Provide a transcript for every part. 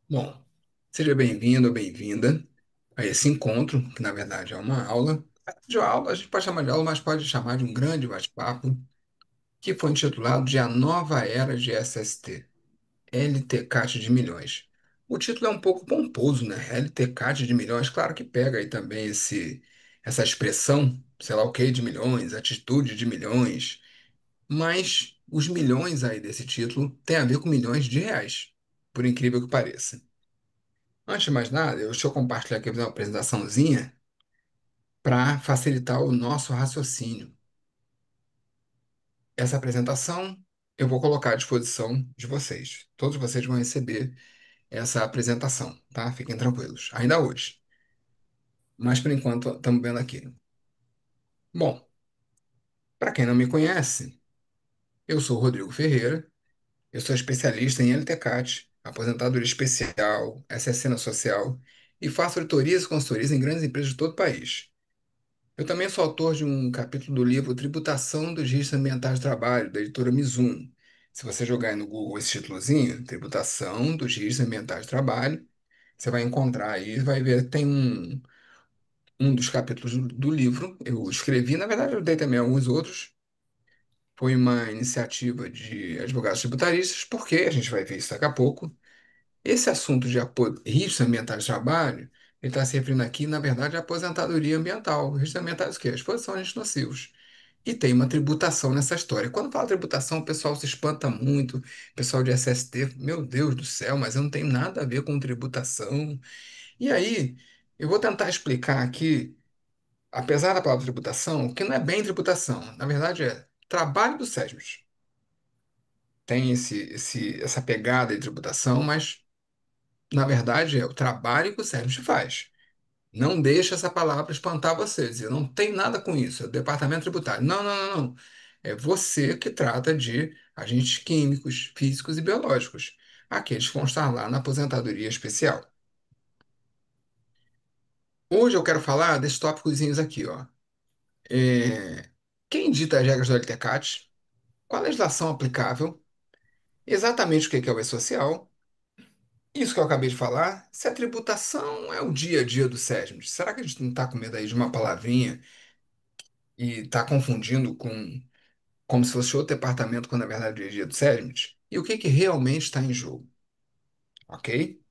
Bom, seja bem-vindo ou bem-vinda a esse encontro, que na verdade é uma aula. De aula, a gente pode chamar de aula, mas pode chamar de um grande bate-papo, que foi intitulado de A Nova Era de SST, LTCAT de milhões. O título é um pouco pomposo, né? LTCAT de milhões, claro que pega aí também essa expressão, sei lá o que de milhões, atitude de milhões, mas os milhões aí desse título têm a ver com milhões de reais, por incrível que pareça. Antes de mais nada, deixa eu compartilhar aqui uma apresentaçãozinha para facilitar o nosso raciocínio. Essa apresentação eu vou colocar à disposição de vocês. Todos vocês vão receber essa apresentação, tá? Fiquem tranquilos. Ainda hoje. Mas por enquanto estamos vendo aqui. Bom, para quem não me conhece, eu sou o Rodrigo Ferreira, eu sou especialista em LTCAT, aposentadoria especial, SSN social e faço auditorias e consultorias em grandes empresas de todo o país. Eu também sou autor de um capítulo do livro Tributação dos Registros Ambientais do Trabalho, da editora Mizuno. Se você jogar aí no Google esse títulozinho, Tributação dos Registros Ambientais do Trabalho, você vai encontrar aí, vai ver, tem um dos capítulos do livro. Eu escrevi, na verdade, eu dei também alguns outros. Foi uma iniciativa de advogados tributaristas, porque a gente vai ver isso daqui a pouco. Esse assunto de riscos ambientais de trabalho, ele está se referindo aqui, na verdade, à aposentadoria ambiental. Riscos ambientais o quê? A exposição a agentes nocivos. E tem uma tributação nessa história. Quando fala tributação, o pessoal se espanta muito, o pessoal de SST, meu Deus do céu, mas eu não tenho nada a ver com tributação. E aí, eu vou tentar explicar aqui, apesar da palavra tributação, que não é bem tributação, na verdade é trabalho do SESMIT. Tem essa pegada de tributação, mas na verdade é o trabalho que o SESMIT faz. Não deixa essa palavra espantar você, dizer, não tem nada com isso, é o departamento tributário. Não, não, não, não. É você que trata de agentes químicos, físicos e biológicos. Aqueles que vão estar lá na aposentadoria especial. Hoje eu quero falar desses tópicozinhos aqui, ó. Quem dita as regras do LTCAT? Qual a legislação aplicável? Exatamente o que é o E-Social? Isso que eu acabei de falar, se a tributação é o dia a dia do SESMIT, será que a gente não está com medo aí de uma palavrinha e está confundindo com como se fosse outro departamento, quando na verdade é dia do SESMIT? E o que que realmente está em jogo, ok?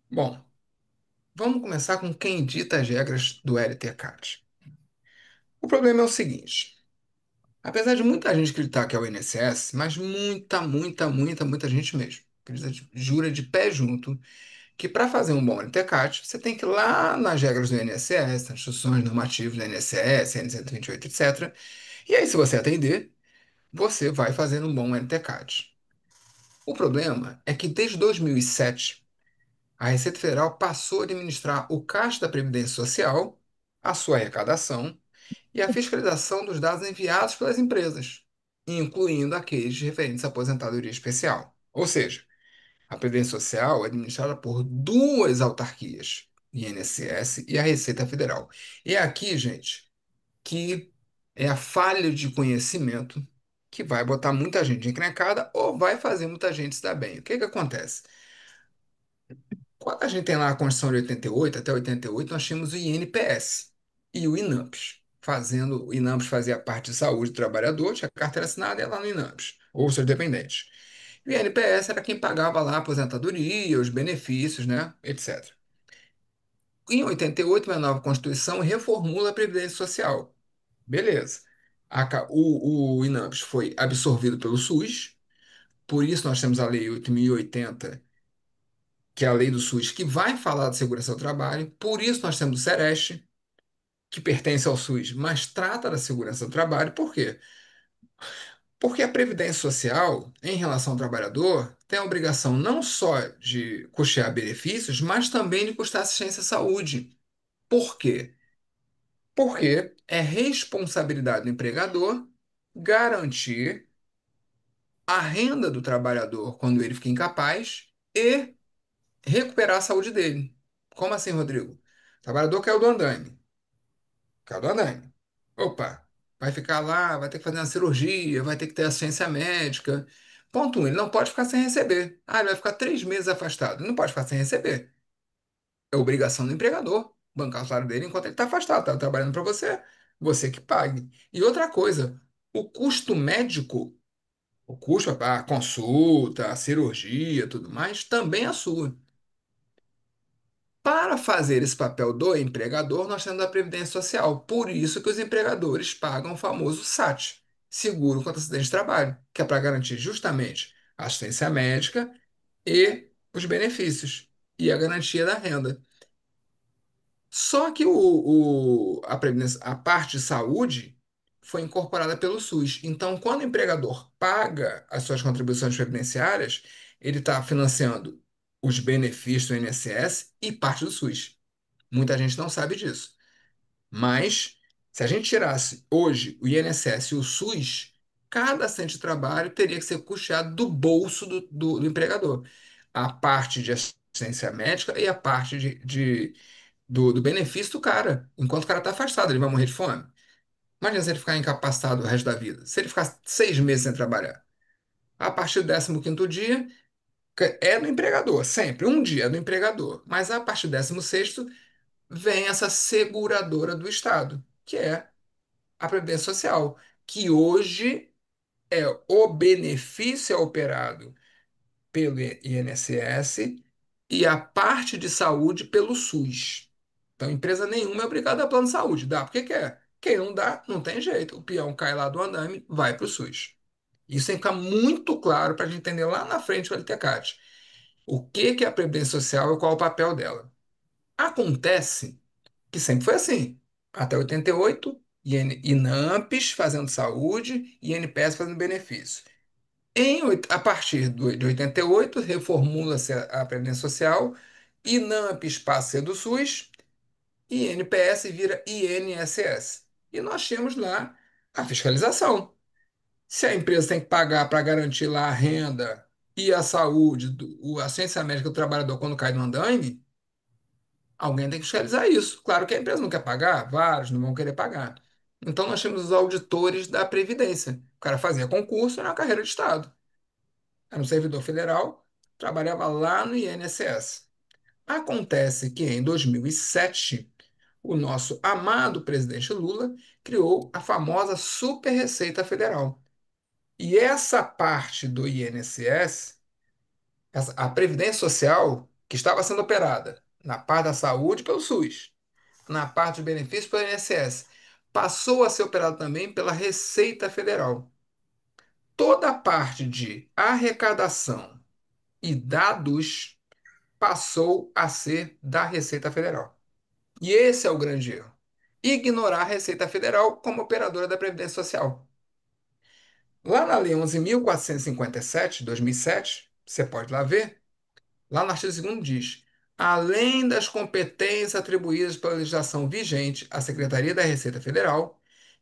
Bom, vamos começar com quem dita as regras do LTCAT. O problema é o seguinte, apesar de muita gente acreditar que é o INSS, mas muita gente mesmo, jura de pé junto que para fazer um bom LTCAT, você tem que ir lá nas regras do INSS, nas instruções normativas do INSS, N128, etc. E aí, se você atender, você vai fazer um bom LTCAT. O problema é que desde 2007, a Receita Federal passou a administrar o Caixa da Previdência Social, a sua arrecadação e a fiscalização dos dados enviados pelas empresas, incluindo aqueles referentes à aposentadoria especial. Ou seja, a Previdência Social é administrada por duas autarquias, INSS e a Receita Federal. E é aqui, gente, que é a falha de conhecimento que vai botar muita gente encrencada ou vai fazer muita gente se dar bem. O que que acontece? Quando a gente tem lá a Constituição de 88, até 88, nós tínhamos o INPS e o INAMPS. O INAMPS fazia parte de saúde do trabalhador, tinha carteira assinada e ia lá no INAMPS, ou seus dependentes. E o INPS era quem pagava lá a aposentadoria, os benefícios, né, etc. Em 88, uma nova Constituição reformula a Previdência Social. Beleza. O INAMPS foi absorvido pelo SUS, por isso nós temos a Lei 8.080, que é a lei do SUS, que vai falar de segurança do trabalho. Por isso nós temos o SEREST, que pertence ao SUS, mas trata da segurança do trabalho. Por quê? Porque a Previdência Social, em relação ao trabalhador, tem a obrigação não só de custear benefícios, mas também de custar assistência à saúde. Por quê? Porque é responsabilidade do empregador garantir a renda do trabalhador quando ele fica incapaz e recuperar a saúde dele. Como assim, Rodrigo? O trabalhador caiu do andaime. Caiu do andaime. Opa, vai ficar lá, vai ter que fazer uma cirurgia, vai ter que ter assistência médica. Ponto um, ele não pode ficar sem receber. Ah, ele vai ficar 3 meses afastado. Ele não pode ficar sem receber. É obrigação do empregador bancar o salário dele enquanto ele está afastado, está trabalhando para você, você que pague. E outra coisa, o custo médico, o custo, a consulta, a cirurgia, tudo mais, também é sua. Para fazer esse papel do empregador, nós temos a Previdência Social. Por isso que os empregadores pagam o famoso SAT, Seguro contra Acidente de Trabalho, que é para garantir justamente a assistência médica e os benefícios e a garantia da renda. Só que a a parte de saúde foi incorporada pelo SUS. Então, quando o empregador paga as suas contribuições previdenciárias, ele está financiando os benefícios do INSS e parte do SUS. Muita gente não sabe disso. Mas, se a gente tirasse hoje o INSS e o SUS, cada centro de trabalho teria que ser custeado do bolso do empregador. A parte de assistência médica e a parte do benefício do cara. Enquanto o cara está afastado, ele vai morrer de fome. Imagina se ele ficar incapacitado o resto da vida. Se ele ficar 6 meses sem trabalhar. A partir do 15º dia, é do empregador, sempre. Um dia é do empregador. Mas a partir do 16º, vem essa seguradora do Estado, que é a Previdência Social, que hoje é o benefício é operado pelo INSS e a parte de saúde pelo SUS. Então, empresa nenhuma é obrigada a plano de saúde. Dá porque quer. Quem não dá, não tem jeito. O peão cai lá do andame, vai para o SUS. Isso tem que ficar muito claro para a gente entender lá na frente o LTCAT. O que que é a Previdência Social e qual é o papel dela. Acontece que sempre foi assim. Até 88, INAMPES fazendo saúde e INPS fazendo benefício. A partir de 88, reformula-se a Previdência Social, INAMPES passa a ser do SUS e INPS vira INSS. E nós temos lá a fiscalização. Se a empresa tem que pagar para garantir lá a renda e a saúde, a ciência médica do trabalhador quando cai no andaime, alguém tem que fiscalizar isso. Claro que a empresa não quer pagar, vários não vão querer pagar. Então nós temos os auditores da Previdência. O cara fazia concurso na carreira de Estado. Era um servidor federal, trabalhava lá no INSS. Acontece que em 2007, o nosso amado presidente Lula criou a famosa Super Receita Federal. E essa parte do INSS, a Previdência Social, que estava sendo operada na parte da saúde pelo SUS, na parte de benefícios pelo INSS, passou a ser operado também pela Receita Federal. Toda a parte de arrecadação e dados passou a ser da Receita Federal. E esse é o grande erro. Ignorar a Receita Federal como operadora da Previdência Social. Lá na Lei 11.457, de 2007, você pode lá ver, lá no artigo 2º diz: além das competências atribuídas pela legislação vigente à Secretaria da Receita Federal,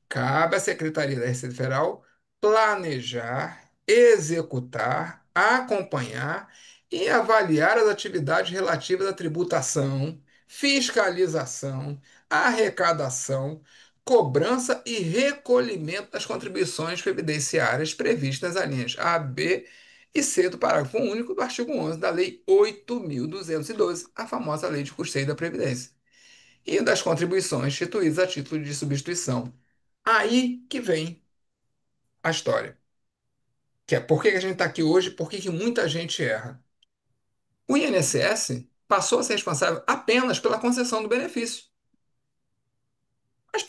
cabe à Secretaria da Receita Federal planejar, executar, acompanhar e avaliar as atividades relativas à tributação, fiscalização, arrecadação, cobrança e recolhimento das contribuições previdenciárias previstas nas linhas A, B e C do parágrafo único do artigo 11 da Lei 8.212, a famosa Lei de Custeio da Previdência, e das contribuições instituídas a título de substituição. Aí que vem a história. Que é por que que a gente está aqui hoje, por que que muita gente erra. O INSS passou a ser responsável apenas pela concessão do benefício. Mas,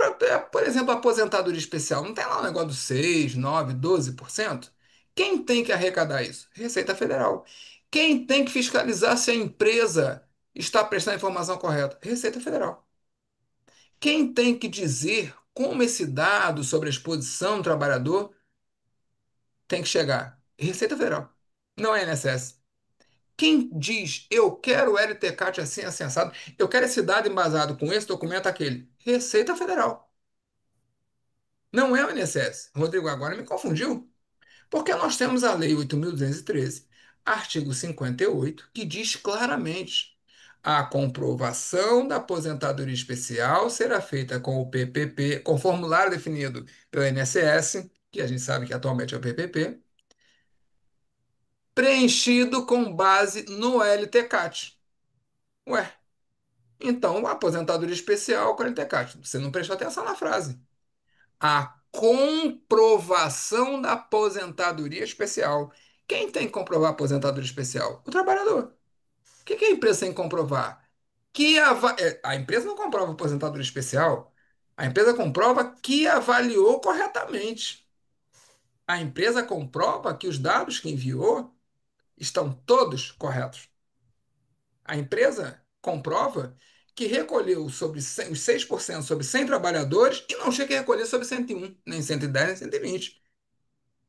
por exemplo, a aposentadoria especial, não tem lá um negócio do 6, 9, 12%? Quem tem que arrecadar isso? Receita Federal. Quem tem que fiscalizar se a empresa está prestando a informação correta? Receita Federal. Quem tem que dizer como esse dado sobre a exposição do trabalhador tem que chegar? Receita Federal, não é INSS. Quem diz eu quero o LTCAT assim, assim, assado, eu quero esse dado embasado com esse documento, aquele? Receita Federal, não é o INSS. Rodrigo, agora me confundiu, porque nós temos a Lei 8.213, artigo 58, que diz claramente: a comprovação da aposentadoria especial será feita com o PPP, com o formulário definido pelo INSS, que a gente sabe que atualmente é o PPP, preenchido com base no LTCAT. Ué, então aposentadoria especial com LTCAT. Você não prestou atenção na frase. A comprovação da aposentadoria especial. Quem tem que comprovar a aposentadoria especial? O trabalhador. O que que a empresa tem que comprovar? A empresa não comprova a aposentadoria especial. A empresa comprova que avaliou corretamente. A empresa comprova que os dados que enviou estão todos corretos. A empresa comprova que recolheu sobre 100 os 6% sobre 100 trabalhadores e não chega a recolher sobre 101, nem 110, nem 120.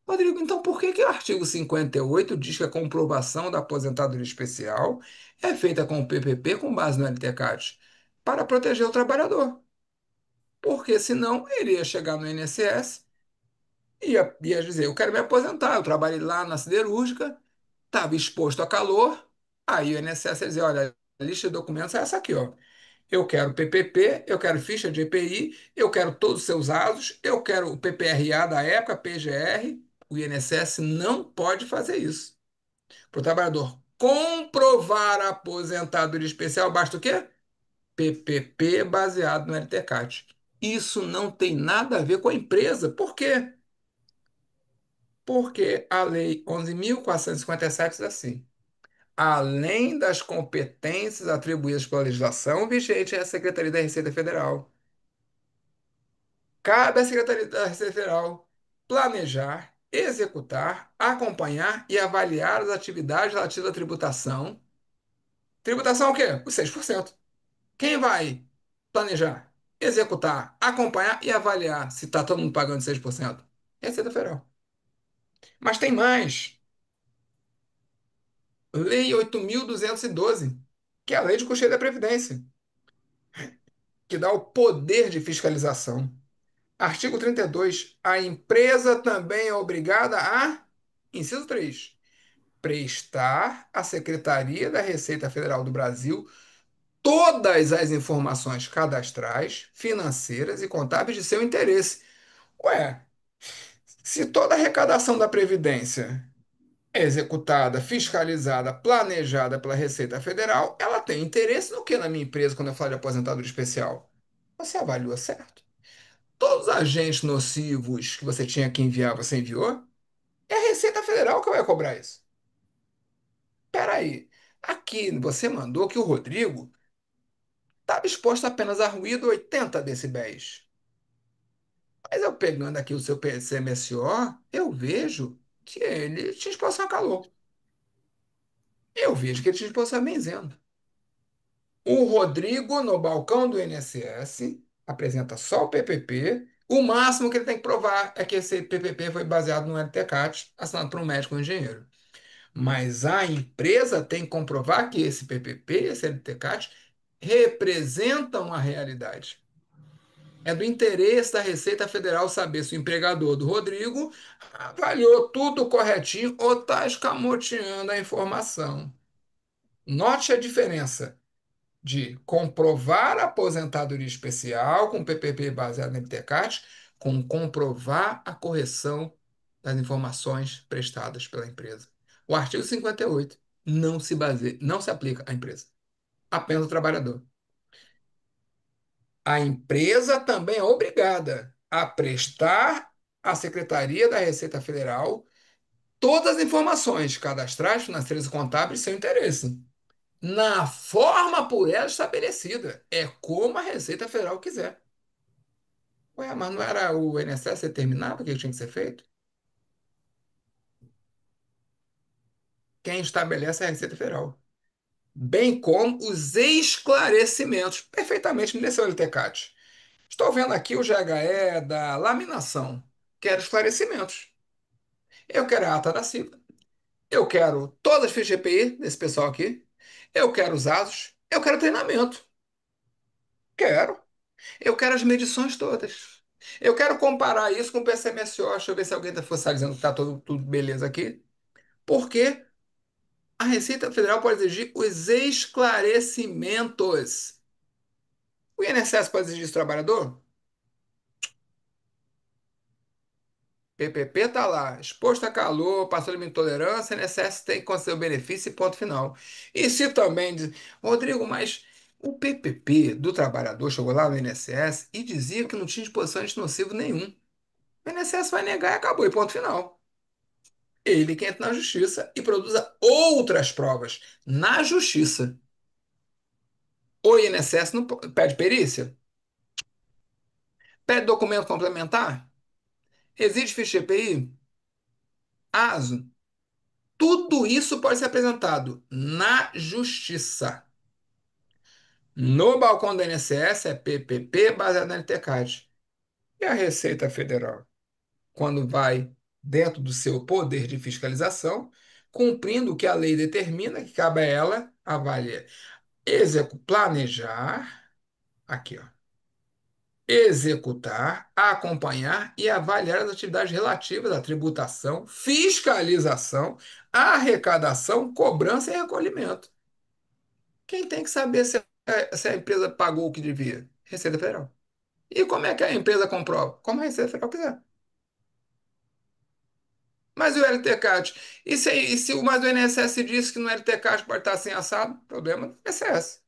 Rodrigo, então por que que o artigo 58 diz que a comprovação da aposentadoria especial é feita com o PPP com base no LTCAT? Para proteger o trabalhador. Porque senão ele ia chegar no INSS e ia dizer, eu quero me aposentar, eu trabalhei lá na siderúrgica, estava exposto a calor, aí o INSS ia dizer, olha, a lista de documentos é essa aqui, ó. Eu quero PPP, eu quero ficha de EPI, eu quero todos os seus asos, eu quero o PPRA da época, PGR. O INSS não pode fazer isso. Para o trabalhador comprovar a aposentadoria especial, basta o quê? PPP baseado no LTCAT. Isso não tem nada a ver com a empresa. Por quê? Porque a Lei 11.457 diz assim: além das competências atribuídas pela legislação vigente à Secretaria da Receita Federal, cabe à Secretaria da Receita Federal planejar, executar, acompanhar e avaliar as atividades relativas à tributação. Tributação é o quê? Os 6%. Quem vai planejar, executar, acompanhar e avaliar se está todo mundo pagando 6%? Receita Federal. Mas tem mais. Lei 8.212, que é a Lei de Custeio da Previdência, que dá o poder de fiscalização. Artigo 32. A empresa também é obrigada a, inciso 3, prestar à Secretaria da Receita Federal do Brasil todas as informações cadastrais, financeiras e contábeis de seu interesse. Ué, se toda a arrecadação da Previdência é executada, fiscalizada, planejada pela Receita Federal, ela tem interesse no que na minha empresa quando eu falo de aposentadoria especial? Você avaliou certo? Todos os agentes nocivos que você tinha que enviar, você enviou? É a Receita Federal que vai cobrar isso. Peraí, aqui você mandou que o Rodrigo estava exposto apenas a ruído 80 decibéis. Mas eu pegando aqui o seu PCMSO, eu vejo que ele tinha exposição a calor. Eu vejo que ele tinha exposição a benzeno. O Rodrigo, no balcão do INSS, apresenta só o PPP. O máximo que ele tem que provar é que esse PPP foi baseado no LTCAT, assinado por um médico ou um engenheiro. Mas a empresa tem que comprovar que esse PPP, esse LTCAT, representam a realidade. É do interesse da Receita Federal saber se o empregador do Rodrigo avaliou tudo corretinho ou está escamoteando a informação. Note a diferença de comprovar a aposentadoria especial com PPP baseado no LTCAT, com comprovar a correção das informações prestadas pela empresa. O artigo 58 não se baseia, não se aplica à empresa, apenas ao trabalhador. A empresa também é obrigada a prestar à Secretaria da Receita Federal todas as informações cadastrais, financeiras e contábeis de seu interesse, na forma por ela estabelecida. É como a Receita Federal quiser. Ué, mas não era o INSS que determinava o que tinha que ser feito? Quem estabelece é a Receita Federal. Bem como os esclarecimentos, perfeitamente nesse LTCAT. Estou vendo aqui o GHE da laminação. Quero esclarecimentos. Eu quero a ata da CIVA. Eu quero todas as fichas de EPI desse pessoal aqui. Eu quero os ASOS. Eu quero treinamento. Quero. Eu quero as medições todas. Eu quero comparar isso com o PCMSO. Deixa eu ver se alguém está dizendo que está tudo beleza aqui. Porque a Receita Federal pode exigir os esclarecimentos. O INSS pode exigir isso do trabalhador? PPP está lá, exposto a calor, passou limite de tolerância, INSS tem que conceder o benefício e ponto final. E se também diz, Rodrigo, mas o PPP do trabalhador chegou lá no INSS e dizia que não tinha disposição de nocivo nenhum. O INSS vai negar e acabou, e ponto final. Ele que entra na justiça e produza outras provas na justiça. O INSS não pede perícia? Pede documento complementar? Exige ficha EPI? ASO? Tudo isso pode ser apresentado na justiça. No balcão do INSS é PPP baseado na LTCAD. E a Receita Federal, quando vai dentro do seu poder de fiscalização, cumprindo o que a lei determina, que cabe a ela avaliar, planejar, aqui, ó, executar, acompanhar e avaliar as atividades relativas à tributação, fiscalização, arrecadação, cobrança e recolhimento. Quem tem que saber se a empresa pagou o que devia? Receita Federal. E como é que a empresa comprova? Como a Receita Federal quiser. Mas e o LTCAT? Mas o INSS disse que no LTCAT pode estar assim assado? Problema do INSS.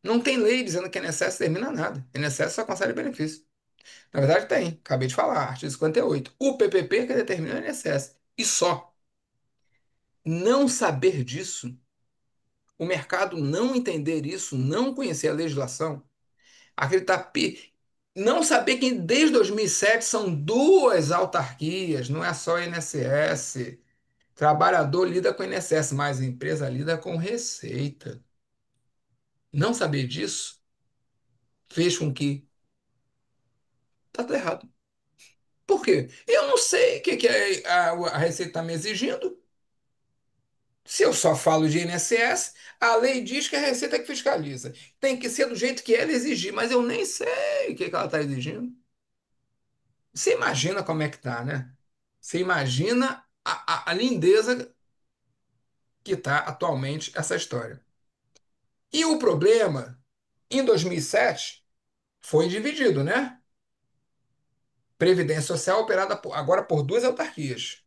Não tem lei dizendo que o INSS termina nada. O INSS só concede benefício. Na verdade, tem. Acabei de falar, artigo 58. O PPP que determina o INSS. E só. Não saber disso, o mercado não entender isso, não conhecer a legislação, acreditar, não saber que desde 2007 são duas autarquias, não é só o INSS. Trabalhador lida com o INSS, mas a empresa lida com receita. Não saber disso fez com que tá tudo errado. Por quê? Eu não sei o que a Receita está me exigindo. Se eu só falo de INSS, a lei diz que a Receita é que fiscaliza. Tem que ser do jeito que ela exigir, mas eu nem sei o que ela está exigindo. Você imagina como é que tá, né? Você imagina a lindeza que está atualmente essa história. E o problema, em 2007, foi dividido, né? Previdência Social operada agora por duas autarquias.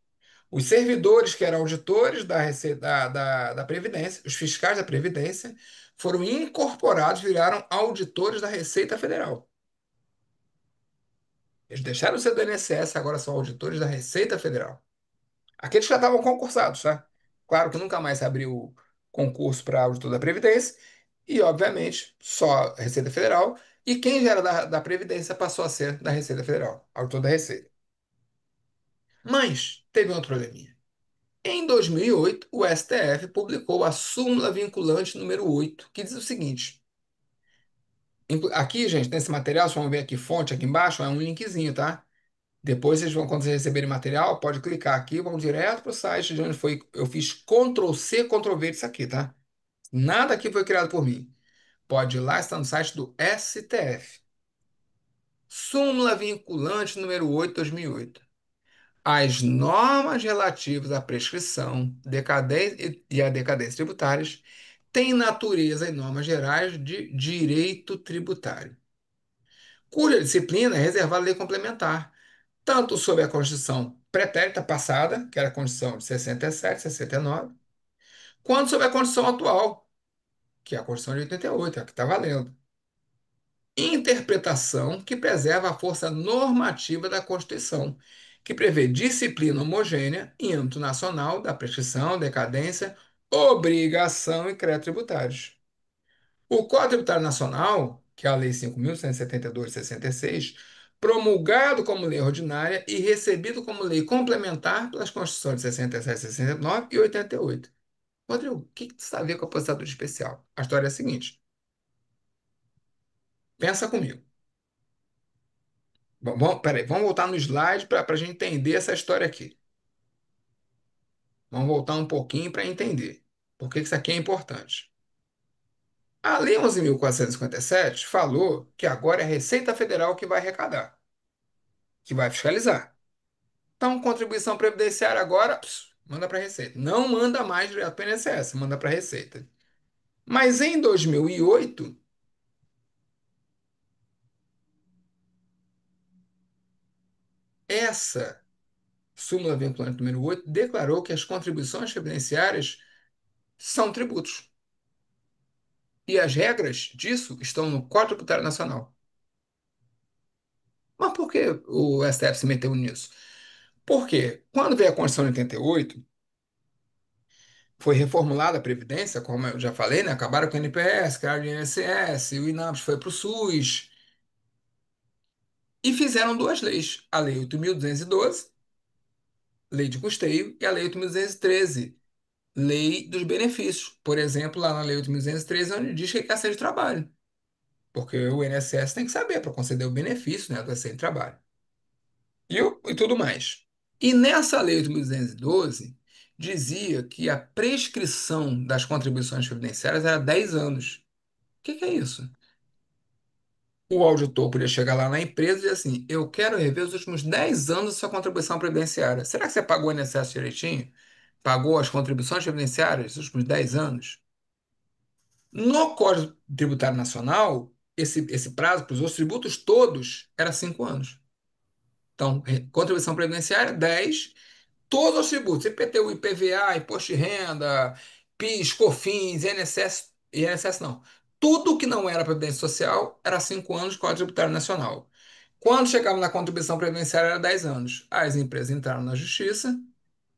Os servidores, que eram auditores da Previdência, os fiscais da Previdência, foram incorporados, viraram auditores da Receita Federal. Eles deixaram de ser do INSS, agora são auditores da Receita Federal. Aqueles que já estavam concursados, tá? Claro que nunca mais se abriu concurso para auditor da Previdência, e, obviamente, só a Receita Federal. E quem já era da Previdência passou a ser da Receita Federal, auditor da Receita. Mas teve um outro probleminha. Em 2008, o STF publicou a súmula vinculante número 8, que diz o seguinte: aqui, gente, nesse material, vocês vão ver aqui, fonte aqui embaixo, é um linkzinho, tá? Depois vocês vão, quando vocês receberem material, pode clicar aqui, vão direto para o site de onde foi. Eu fiz Ctrl C, Ctrl V disso aqui, tá? Nada aqui foi criado por mim. Pode ir lá, está no site do STF. Súmula vinculante número 8, 2008. As normas relativas à prescrição, decadência e à decadência tributárias têm natureza e normas gerais de direito tributário, cuja disciplina é reservada à lei complementar, tanto sobre a Constituição pretérita passada, que era a Constituição de 67, 69, quanto sobre a Constituição atual, que é a Constituição de 88, a que está valendo. Interpretação que preserva a força normativa da Constituição, que prevê disciplina homogênea em âmbito nacional da prescrição, decadência, obrigação e créditos tributários. O Código Tributário Nacional, que é a Lei 5.172 de 66, promulgado como lei ordinária e recebido como lei complementar pelas Constituições de 67, 69 e 88. Rodrigo, o que isso tem a ver com a aposentadoria especial? A história é a seguinte: pensa comigo. Peraí, vamos voltar no slide para a gente entender essa história aqui. Vamos voltar um pouquinho para entender por que isso aqui é importante. A Lei 11.457 falou que agora é a Receita Federal que vai arrecadar, que vai fiscalizar. Então, contribuição previdenciária agora, manda para a Receita. Não manda mais direto para o INSS, manda para a Receita. Mas em 2008, essa súmula vinculante número 8 declarou que as contribuições previdenciárias são tributos. E as regras disso estão no Código Tributário Nacional. Mas por que o STF se meteu nisso? Porque quando veio a Constituição de 88, foi reformulada a Previdência, como eu já falei, né? Acabaram com o NPS, criaram o INSS, o INAPS foi para o SUS, e fizeram duas leis: a Lei 8.212, Lei de Custeio, e a Lei 8.213, Lei dos Benefícios. Por exemplo, lá na Lei 8.213, é onde diz que é carteira de trabalho, porque o INSS tem que saber para conceder o benefício, né, do acidente de trabalho. E tudo mais. E nessa Lei 8.212, dizia que a prescrição das contribuições previdenciárias era 10 anos. O que que é isso? O auditor podia chegar lá na empresa e dizer assim: eu quero rever os últimos 10 anos da sua contribuição previdenciária. Será que você pagou o INSS direitinho? Pagou as contribuições previdenciárias dos últimos 10 anos? No Código Tributário Nacional, esse prazo para os outros tributos todos era 5 anos. Então, contribuição previdenciária, 10. Todos os tributos: IPTU, IPVA, Imposto de Renda, PIS, COFINS, INSS, INSS não. Tudo que não era Previdência Social era 5 anos de Código Tributário Nacional. Quando chegava na contribuição previdenciária era 10 anos. As empresas entraram na justiça,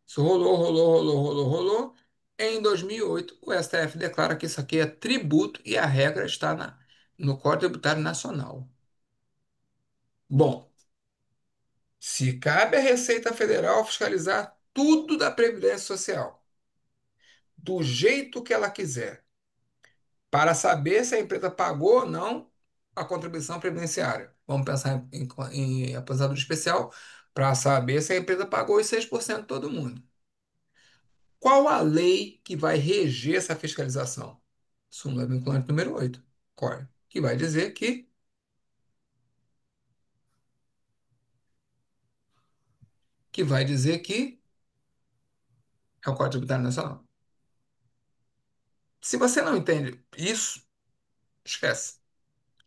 isso rolou, rolou, rolou, rolou, rolou. Em 2008, o STF declara que isso aqui é tributo e a regra está no Código Tributário Nacional. Bom, se cabe à Receita Federal fiscalizar tudo da Previdência Social, do jeito que ela quiser, para saber se a empresa pagou ou não a contribuição previdenciária. Vamos pensar em aposentadoria especial para saber se a empresa pagou os 6% de todo mundo. Qual a lei que vai reger essa fiscalização? Súmula vinculante número 8, COR, que vai dizer que é o Código Tributário Nacional. Se você não entende isso, esquece.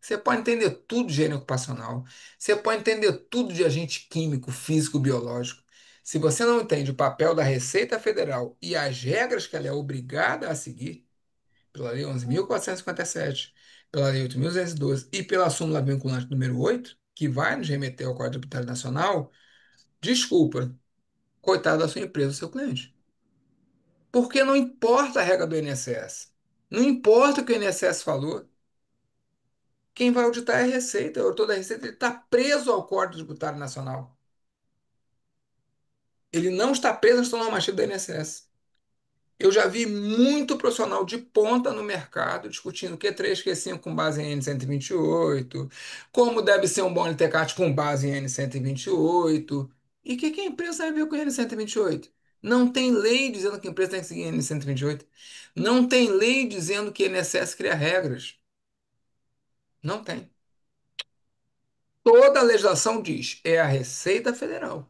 Você pode entender tudo de higiene ocupacional, você pode entender tudo de agente químico, físico, biológico. Se você não entende o papel da Receita Federal e as regras que ela é obrigada a seguir, pela Lei 11.457, pela Lei 8.212 e pela súmula vinculante número 8, que vai nos remeter ao Código Tributário Nacional, desculpa, coitado da sua empresa, do seu cliente. Porque não importa a regra do INSS. Não importa o que o INSS falou. Quem vai auditar é a Receita. O auditor da Receita está preso ao Código Tributário Nacional. Ele não está preso à instrução normativa do INSS. Eu já vi muito profissional de ponta no mercado discutindo Q3, Q5 com base em N128, como deve ser um bom LTCAT com base em N128. E o que a empresa vai ver com N128? Não tem lei dizendo que a empresa tem que seguir N128. Não tem lei dizendo que INSS cria regras. Não tem. Toda a legislação diz, é a Receita Federal.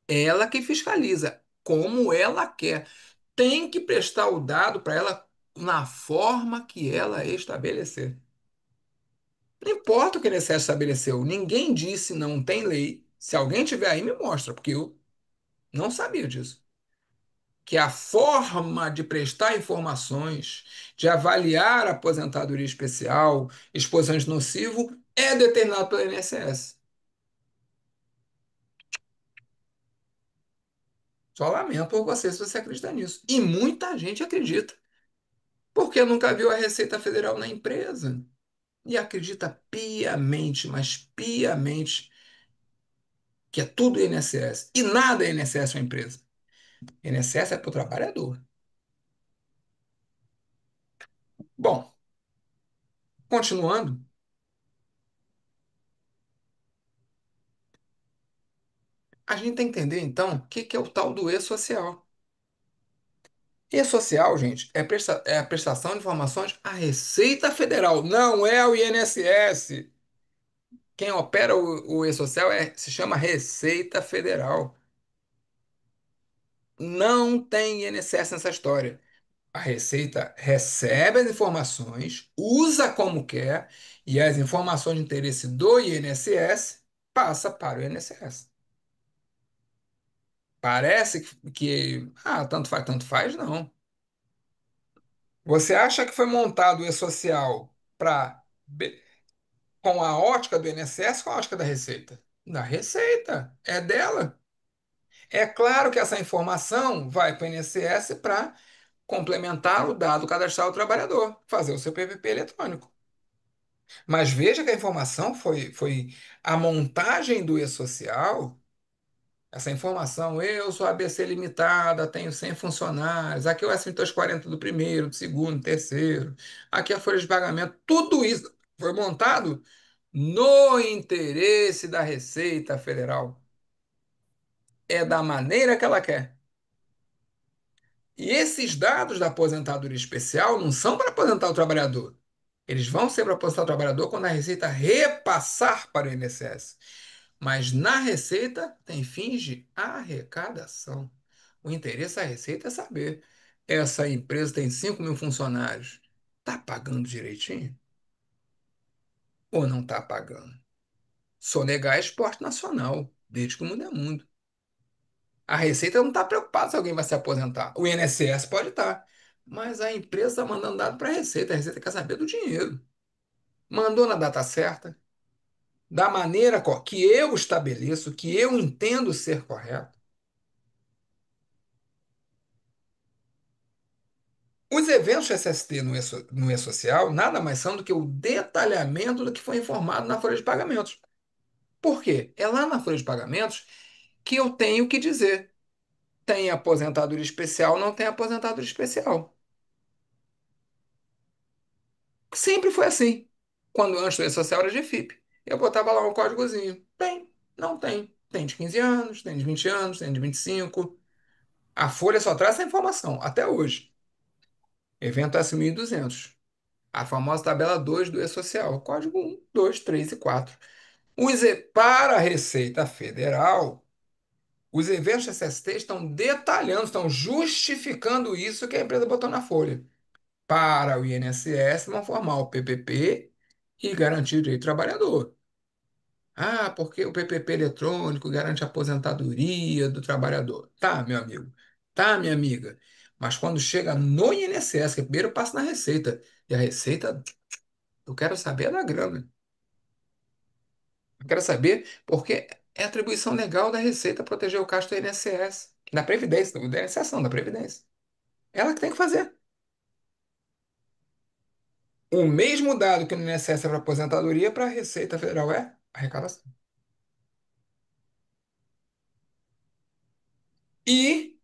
Ela que fiscaliza, como ela quer. Tem que prestar o dado para ela na forma que ela estabelecer. Não importa o que o INSS estabeleceu, ninguém disse não tem lei. Se alguém tiver aí, me mostra, porque eu não sabia disso. Que a forma de prestar informações, de avaliar a aposentadoria especial, exposição de nocivo, é determinado pelo INSS. Só lamento por você se você acredita nisso. E muita gente acredita, porque nunca viu a Receita Federal na empresa. E acredita piamente, mas piamente, que é tudo INSS. E nada é INSS é uma empresa. INSS é para o trabalhador. Bom, continuando, a gente tem que entender então o que é o tal do E-Social. E-Social, gente, é a prestação de informações à Receita Federal, não é o INSS. Quem opera o E-Social se chama Receita Federal. Não tem INSS nessa história. A Receita recebe as informações, usa como quer, e as informações de interesse do INSS passa para o INSS. Parece tanto faz, não. Você acha que foi montado o e-social com a ótica do INSS ou com a ótica da Receita? Da Receita, é dela. É claro que essa informação vai para o INSS para complementar o dado cadastral do trabalhador, fazer o seu PPP eletrônico. Mas veja que a informação foi a montagem do e-social. Essa informação, eu sou ABC Limitada, tenho 100 funcionários, aqui é o S1240 do primeiro, do segundo, do terceiro, aqui é a folha de pagamento, tudo isso foi montado no interesse da Receita Federal. É da maneira que ela quer. E esses dados da aposentadoria especial não são para aposentar o trabalhador. Eles vão ser para aposentar o trabalhador quando a Receita repassar para o INSS. Mas na Receita tem fins de arrecadação. O interesse da Receita é saber: essa empresa tem 5.000 funcionários. Está pagando direitinho? Ou não está pagando? Sonegar é esporte nacional, desde que o mundo é mundo. A Receita não está preocupada se alguém vai se aposentar. O INSS pode estar. Mas a empresa está mandando dado para a Receita. A Receita quer saber do dinheiro. Mandou na data certa, da maneira que eu estabeleço, que eu entendo ser correto. Os eventos SST no e-social nada mais são do que o detalhamento do que foi informado na folha de pagamentos. Por quê? É lá na folha de pagamentos que eu tenho que dizer: tem aposentadoria especial, não tem aposentadoria especial. Sempre foi assim. Quando antes do e-social era GFIP. Eu botava lá um códigozinho. Tem, não tem. Tem de 15 anos, tem de 20 anos, tem de 25. A folha só traz essa informação, até hoje. Evento S1200. A famosa tabela 2 do e-social. Código um, 2, 3 e 4. Para a Receita Federal, os eventos SST estão detalhando, estão justificando isso que a empresa botou na folha. Para o INSS, vão formar o PPP e garantir o direito do trabalhador. Ah, porque o PPP eletrônico garante a aposentadoria do trabalhador. Tá, meu amigo. Tá, minha amiga. Mas quando chega no INSS, que primeiro passa na Receita, e a Receita, eu quero saber da grana. Eu quero saber porque é atribuição legal da Receita proteger o caixa do INSS, da Previdência, do INSS não, da Previdência. Ela que tem que fazer. O mesmo dado que no INSS é para aposentadoria, para a Receita Federal é arrecadação. E,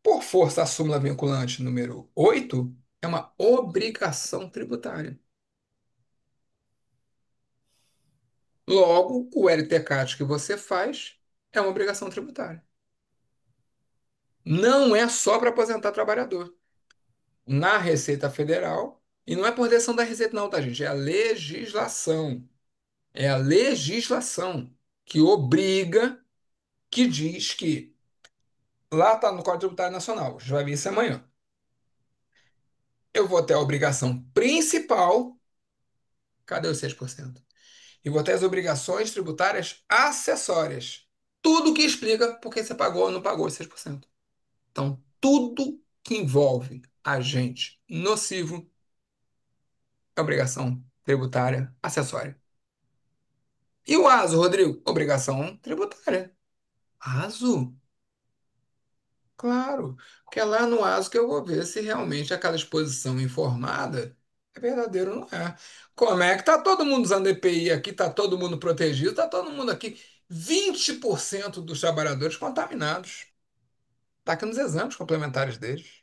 por força da súmula vinculante número 8, é uma obrigação tributária. Logo, o LTCAT que você faz é uma obrigação tributária. Não é só para aposentar trabalhador. Na Receita Federal, e não é por decisão da Receita, não, tá, gente? É a legislação. É a legislação que obriga, que diz que lá está no Código Tributário Nacional, a gente vai ver isso amanhã. Eu vou ter a obrigação principal, cadê os 6%? E vou ter as obrigações tributárias acessórias. Tudo que explica por que você pagou ou não pagou os 6%. Então, tudo que envolve agente nocivo é obrigação tributária acessória. E o ASO, Rodrigo? Obrigação tributária. ASO? Claro, porque é lá no ASO que eu vou ver se realmente aquela exposição informada é verdadeiro ou não é. Como é que tá todo mundo usando EPI aqui, tá todo mundo protegido, tá todo mundo aqui. 20% dos trabalhadores contaminados. Está aqui nos exames complementares deles.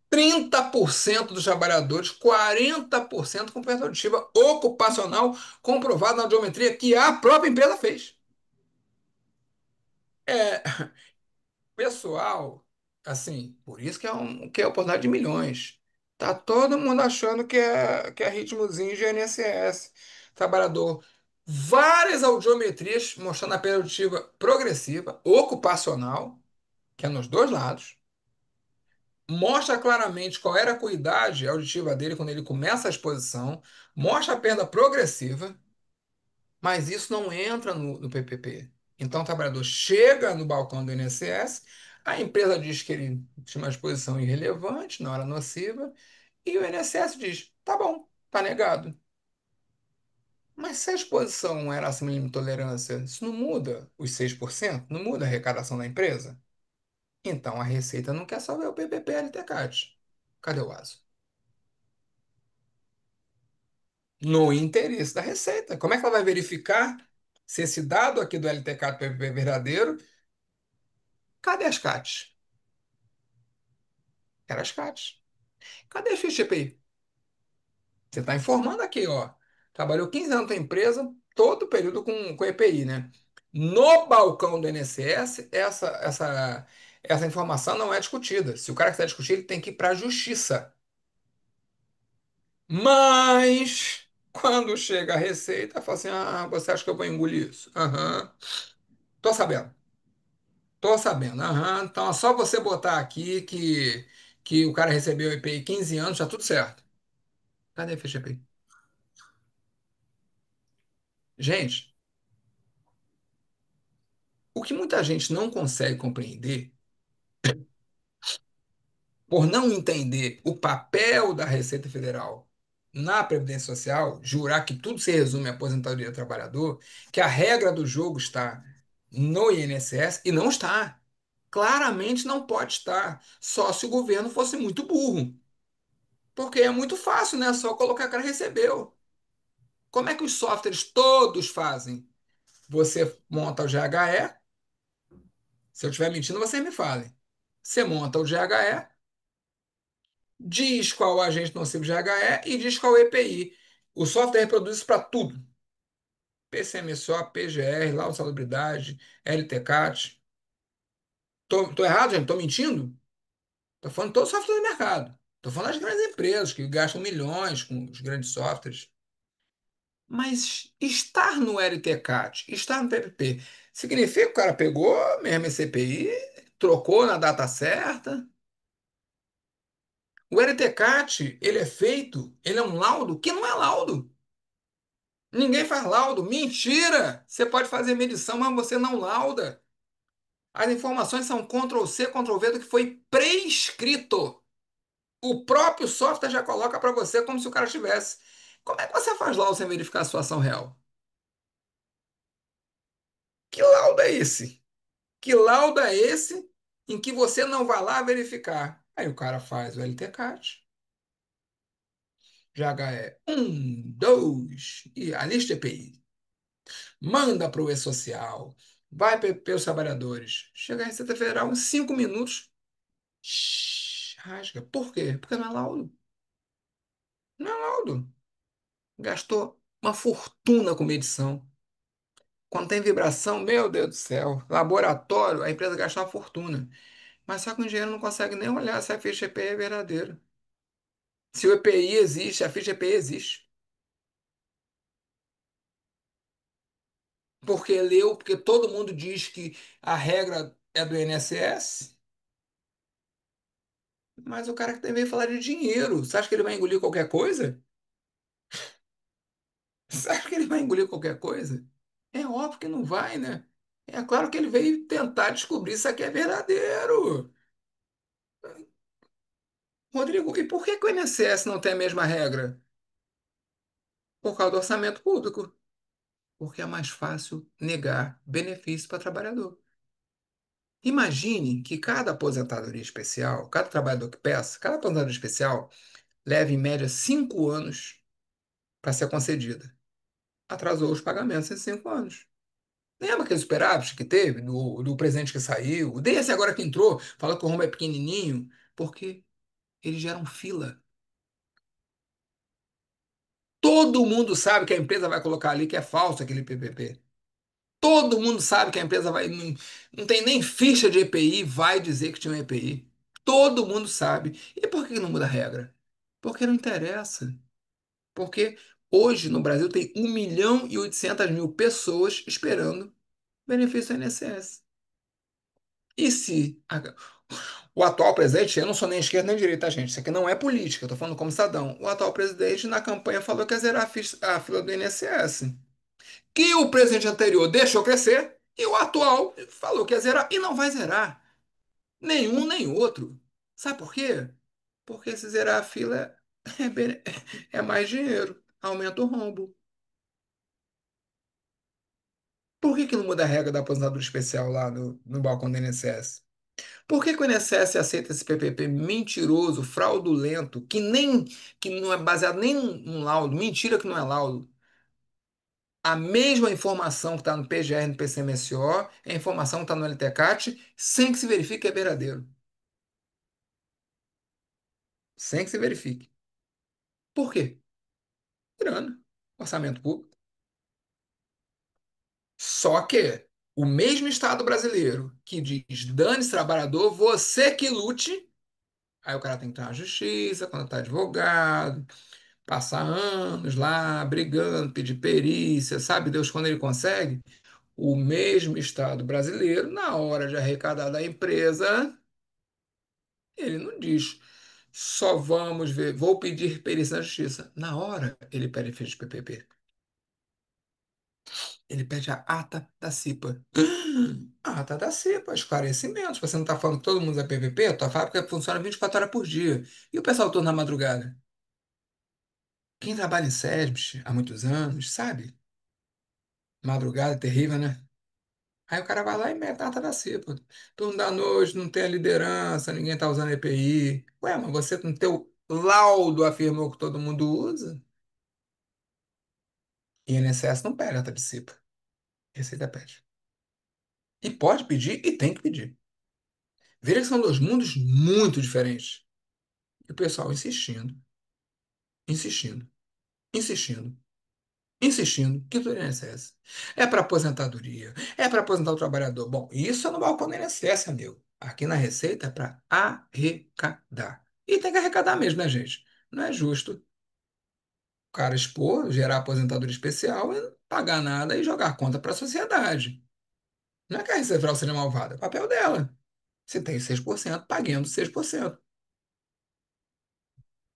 30% dos trabalhadores, 40% com perda auditiva ocupacional comprovado na audiometria que a própria empresa fez. É, pessoal, assim, por isso que é oportunidade de milhões. Tá todo mundo achando que é ritmozinho de INSS. Trabalhador, várias audiometrias mostrando a perda auditiva progressiva, ocupacional, que é nos dois lados. Mostra claramente qual era a acuidade auditiva dele quando ele começa a exposição, mostra a perda progressiva, mas isso não entra no PPP. Então, o trabalhador chega no balcão do INSS, a empresa diz que ele tinha uma exposição irrelevante, não era nociva, e o INSS diz: tá bom, tá negado. Mas se a exposição era acima do limite de tolerância, isso não muda os 6%? Não muda a arrecadação da empresa? Então a Receita não quer só ver o PPP LTCAT. Cadê o ASO? No interesse da Receita. Como é que ela vai verificar se esse dado aqui do LTCAT PPP é verdadeiro? Cadê as CATs? Era as CATs. Cadê a ficha EPI? Você está informando aqui, ó. Trabalhou 15 anos na empresa, todo o período com EPI, né? No balcão do INSS, essa informação não é discutida. Se o cara quiser discutir, ele tem que ir para a justiça. Mas, quando chega a Receita, fala assim: ah, você acha que eu vou engolir isso? Aham. Tô sabendo. Tô sabendo. Aham. Então é só você botar aqui que o cara recebeu o EPI 15 anos, tá tudo certo. Cadê a ficha EPI? Gente, o que muita gente não consegue compreender, por não entender o papel da Receita Federal na Previdência Social, jurar que tudo se resume à aposentadoria do trabalhador, que a regra do jogo está no INSS e não está. Claramente não pode estar, só se o governo fosse muito burro. Porque é muito fácil, né? Só colocar que o cara recebeu. Como é que os softwares todos fazem? Você monta o GHE, se eu estiver mentindo, você me fale. Você monta o GHE, diz qual o agente nocivo de GHE e diz qual o EPI. O software reproduz isso para tudo. PCMSO, PGR, Laudo de Salubridade, LTCAT. Tô errado, gente? Tô mentindo? Tô falando de todo software do mercado. Tô falando das grandes empresas que gastam milhões com os grandes softwares. Mas estar no LTCAT, estar no PPP, significa que o cara pegou mesmo esse EPI, trocou na data certa? O LTCAT, ele é feito, ele é um laudo que não é laudo. Ninguém faz laudo. Mentira! Você pode fazer medição, mas você não lauda. As informações são Ctrl+C, Ctrl+V do que foi prescrito. O próprio software já coloca para você como se o cara tivesse. Como é que você faz laudo sem verificar a situação real? Que laudo é esse? Que laudo é esse em que você não vai lá verificar? Aí o cara faz o LTCAT, joga dois, e a lista EPI. Manda para o E-Social, vai para os trabalhadores. Chega a Receita Federal em 5 minutos, rasga. Por quê? Porque não é laudo. Não é laudo. Gastou uma fortuna com medição. Quando tem vibração, meu Deus do céu, laboratório, a empresa gasta uma fortuna. Mas só que o engenheiro não consegue nem olhar se a ficha EPI é verdadeira. Se o EPI existe, a ficha EPI existe. Porque leu, porque todo mundo diz que a regra é do INSS. Mas o cara que veio falar de dinheiro, você acha que ele vai engolir qualquer coisa? Você acha que ele vai engolir qualquer coisa? É óbvio que não vai, né? É claro que ele veio tentar descobrir se aqui é verdadeiro. Rodrigo, e por que que o INSS não tem a mesma regra? Por causa do orçamento público. Porque é mais fácil negar benefício para trabalhador. Imagine que cada aposentadoria especial, cada trabalhador que peça, cada aposentadoria especial leve em média 5 anos para ser concedida. Atrasou os pagamentos em 5 anos. Lembra aquele superávit que teve, do presente que saiu, desse agora que entrou, fala que o rombo é pequenininho, porque eles geram fila. Todo mundo sabe que a empresa vai colocar ali que é falso aquele PPP. Todo mundo sabe que a empresa vai. Não tem nem ficha de EPI, vai dizer que tinha um EPI. Todo mundo sabe. E por que não muda a regra? Porque não interessa. Porque hoje no Brasil tem 1.800.000 pessoas esperando benefício do INSS. E se o atual presidente, eu não sou nem esquerda nem direita, tá, gente? Isso aqui não é política, eu tô falando como cidadão. O atual presidente, na campanha, falou que ia zerar a fila do INSS. Que o presidente anterior deixou crescer. E o atual falou que ia zerar e não vai zerar. Nenhum nem outro. Sabe por quê? Porque se zerar a fila é mais dinheiro, aumenta o rombo. Por que que não muda a regra da aposentadoria especial lá no balcão do INSS? Por que que o INSS aceita esse PPP mentiroso, fraudulento, que não é baseado nem num laudo, mentira que não é laudo? A mesma informação que está no PGR e no PCMSO é a informação que está no LTCAT, sem que se verifique que é verdadeiro. Sem que se verifique. Por quê? Grana. Orçamento público. Só que o mesmo Estado brasileiro que diz dane-se trabalhador, você que lute, aí o cara tem que ter uma justiça, contratar advogado, passar anos lá brigando, pedir perícia, sabe Deus quando ele consegue? O mesmo Estado brasileiro, na hora de arrecadar da empresa, ele não diz só vamos ver, vou pedir perícia na justiça. Na hora, ele pede ficha de PPP. Ele pede a ata da CIPA. A ata da CIPA, esclarecimentos. Você não está falando que todo mundo é PPP? A tua fábrica funciona 24 horas por dia. E o pessoal todo na madrugada? Quem trabalha em SESB há muitos anos, sabe? Madrugada é terrível, né? Aí o cara vai lá e mete a ata da CIPA. Turno da noite, não tem a liderança, ninguém tá usando EPI. Ué, mas você no teu laudo afirmou que todo mundo usa? E INSS não pede ata de CIPA. Receita pede. E pode pedir e tem que pedir. Veja que são dois mundos muito diferentes. E o pessoal insistindo, insistindo, insistindo, insistindo que tudo é INSS. É para aposentadoria, é para aposentar o trabalhador. Bom, isso é no balcão do INSS, amigo. Aqui na Receita é para arrecadar. E tem que arrecadar mesmo, né, gente? Não é justo o cara expor, gerar aposentadoria especial e não pagar nada e jogar a conta para a sociedade. Não é que a Receita Federal seja malvada, é o papel dela. Se tem 6%, paguemos 6%.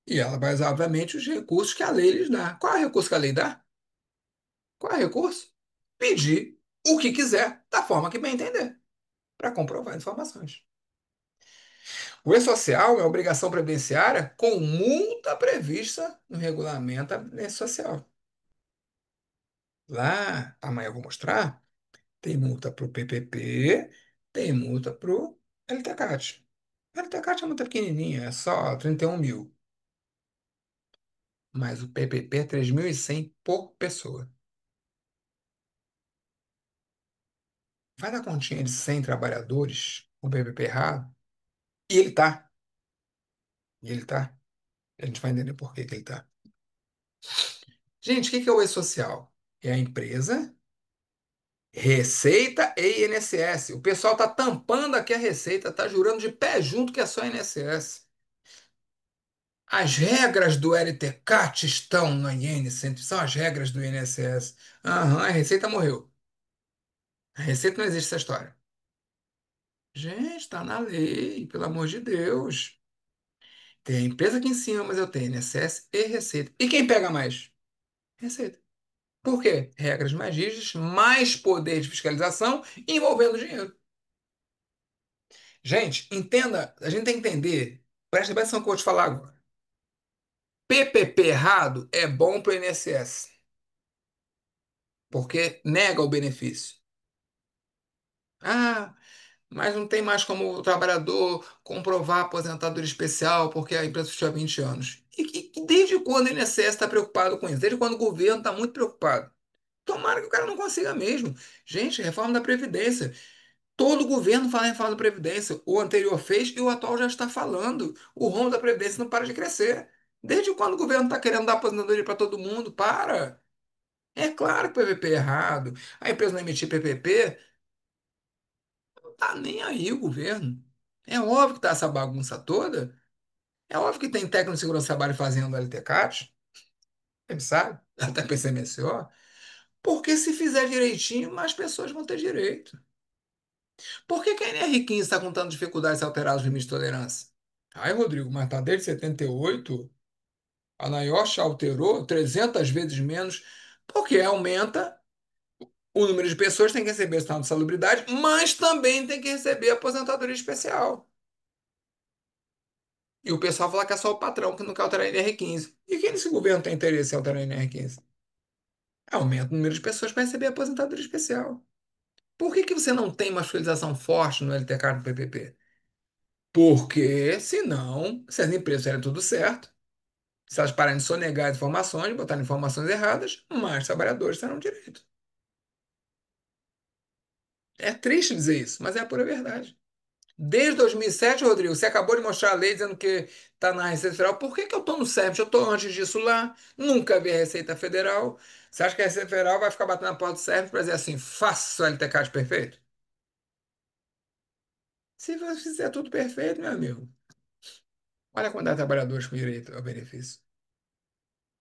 E ela vai usar, obviamente, os recursos que a lei lhes dá. Qual é o recurso que a lei dá? Qual é o recurso? Pedir o que quiser, da forma que bem entender, para comprovar informações. O E-Social é obrigação previdenciária com multa prevista no regulamento da Previdência Social. Lá, amanhã eu vou mostrar, tem multa para o PPP, tem multa para o LTCAT. O LTCAT é multa pequenininha, é só 31 mil. Mas o PPP é 3.100 por pessoa. Vai dar continha de 100 trabalhadores com o PPP errado? E ele tá. E ele tá. A gente vai entender por que que ele tá. Gente, o que que é o E-Social? É a empresa, Receita e INSS. O pessoal tá tampando aqui a Receita, tá jurando de pé junto que é só INSS. As regras do LTCAT estão no IN100, são as regras do INSS. Aham, a Receita morreu. A Receita não existe essa história. Gente, tá na lei, pelo amor de Deus. Tem a empresa aqui em cima, mas eu tenho INSS e Receita. E quem pega mais? Receita. Por quê? Regras mais rígidas, mais poder de fiscalização envolvendo dinheiro. Gente, entenda, a gente tem que entender, presta atenção no que eu vou te falar agora. PPP errado é bom para o INSS, porque nega o benefício. Ah, mas não tem mais como o trabalhador comprovar a aposentadoria especial porque a empresa fechou há 20 anos. E desde quando o INSS está preocupado com isso? Desde quando o governo está muito preocupado? Tomara que o cara não consiga mesmo. Gente, reforma da Previdência. Todo governo fala em reforma da Previdência. O anterior fez e o atual já está falando. O rombo da Previdência não para de crescer. Desde quando o governo está querendo dar aposentadoria para todo mundo? Para! É claro que o PPP é errado. A empresa não emitir PPP, não está nem aí o governo. É óbvio que está essa bagunça toda. É óbvio que tem técnico de segurança do trabalho fazendo LTCAT. Ele sabe, até PCMSO. Porque se fizer direitinho, mais pessoas vão ter direito. Por que que a NR15 está com tanta dificuldade de alterar os limites de tolerância? Ai, Rodrigo, mas tá desde 78, a NIOSH alterou 300 vezes menos, porque aumenta. O número de pessoas tem que receber o estado de salubridade, mas também tem que receber a aposentadoria especial. E o pessoal fala que é só o patrão que não quer alterar a NR15. E quem nesse governo tem interesse em alterar a NR15? Aumenta o número de pessoas para receber a aposentadoria especial. Por que que você não tem uma fiscalização forte no LTCAR do PPP? Porque, senão, se as empresas fizerem tudo certo, se elas pararem de sonegar as informações, botarem informações erradas, mais trabalhadores terão direito. É triste dizer isso, mas é a pura verdade. Desde 2007, Rodrigo, você acabou de mostrar a lei dizendo que está na Receita Federal. Por que que eu estou no CEP? Eu estou antes disso lá, nunca vi a Receita Federal. Você acha que a Receita Federal vai ficar batendo na porta do CEP para dizer assim, faça o LTCAT perfeito? Se você fizer tudo perfeito, meu amigo, olha a quantidade de trabalhadores com direito ao benefício.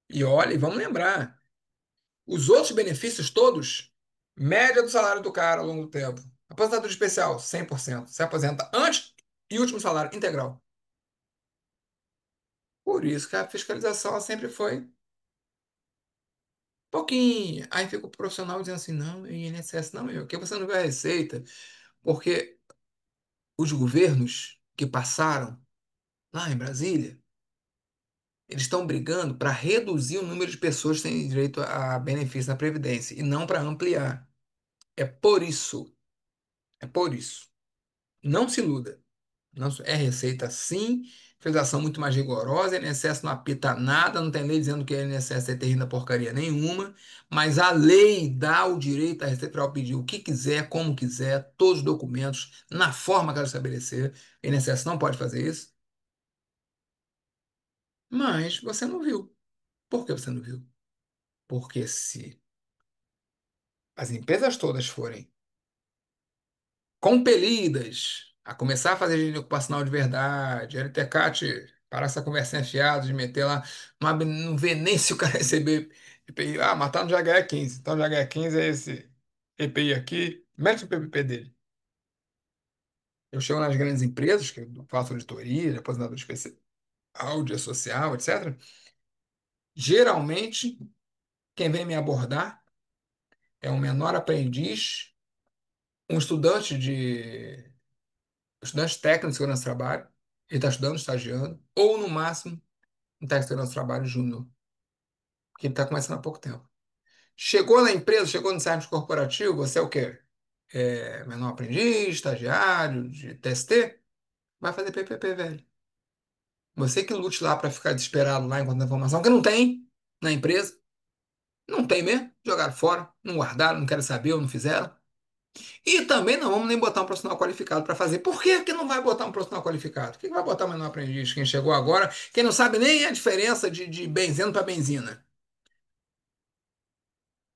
E olha, e vamos lembrar, os outros benefícios todos, média do salário do cara ao longo do tempo. Aposentadoria especial, 100%. Se aposenta antes e último salário integral. Por isso que a fiscalização sempre foi pouquinho. Aí fica o profissional dizendo assim, não, INSS não, meu, que você não vê a receita. Porque os governos que passaram lá em Brasília, eles estão brigando para reduzir o número de pessoas que têm direito a benefício na Previdência e não para ampliar. É por isso. É por isso. Não se iluda. Não, é receita sim, fiscalização muito mais rigorosa, INSS não apita nada, não tem lei dizendo que a INSS é terreno porcaria nenhuma, mas a lei dá o direito à Receita Federal pedir o que quiser, como quiser, todos os documentos, na forma que ela estabelecer. A INSS não pode fazer isso, mas você não viu. Por que você não viu? Porque se as empresas todas forem compelidas a começar a fazer higiene ocupacional de verdade, LTCAT, parar essa conversinha fiada de meter lá, não vê nem se o cara receber EPI. Ah, mas tá no JHE 15. Então, o JHE 15 é esse EPI aqui, mete o PPP dele. Eu chego nas grandes empresas, que eu faço auditoria, de aposentador especial, de social, etc. Geralmente, quem vem me abordar é um menor aprendiz, um estudante técnico de segurança do trabalho, ele está estudando, estagiando, ou no máximo, um técnico de segurança do trabalho júnior, que ele está começando há pouco tempo. Chegou na empresa, chegou no site corporativo, você é o quê? É menor aprendiz, estagiário, de TST? Vai fazer PPP, velho. Você que lute lá para ficar desesperado lá enquanto a informação, que não tem na empresa, não tem mesmo, jogaram fora, não guardaram, não querem saber ou não fizeram. E também não vamos nem botar um profissional qualificado para fazer. Por que que não vai botar um profissional qualificado? Por que que vai botar um menor aprendiz? Quem chegou agora, quem não sabe nem a diferença de benzeno para benzina.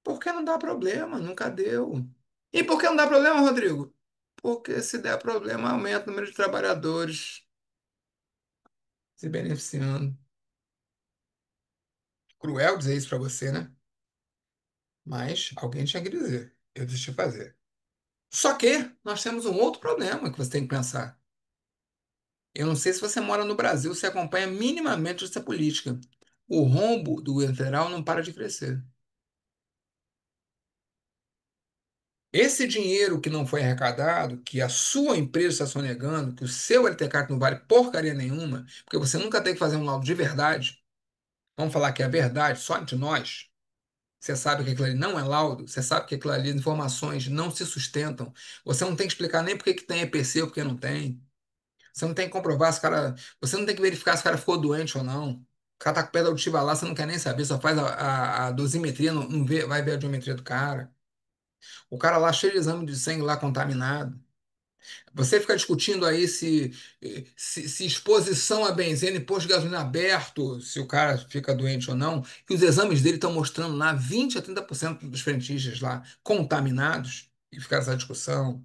Porque não dá problema, nunca deu. E por que não dá problema, Rodrigo? Porque se der problema, aumenta o número de trabalhadores se beneficiando. Cruel dizer isso para você, né? Mas alguém tinha que dizer. Eu deixei fazer. Só que nós temos um outro problema que você tem que pensar. Eu não sei se você mora no Brasil, se acompanha minimamente essa política. O rombo do governo federal não para de crescer. Esse dinheiro que não foi arrecadado, que a sua empresa está sonegando, que o seu LTCAC não vale porcaria nenhuma, porque você nunca tem que fazer um laudo de verdade. Vamos falar que é verdade só entre nós. Você sabe que aquilo ali não é laudo, você sabe que aquilo ali, as informações não se sustentam. Você não tem que explicar nem por que que tem EPC ou por que não tem. Você não tem que comprovar se o cara. Você não tem que verificar se o cara ficou doente ou não. O cara tá com pedra auditiva lá, você não quer nem saber, só faz a dosimetria, não vê, vai ver a diometria do cara. O cara lá cheio de exame de sangue lá contaminado. Você fica discutindo aí se exposição a benzene em posto de gasolina aberto, se o cara fica doente ou não, que os exames dele estão mostrando lá 20 a 30% dos frentistas lá contaminados, e ficar essa discussão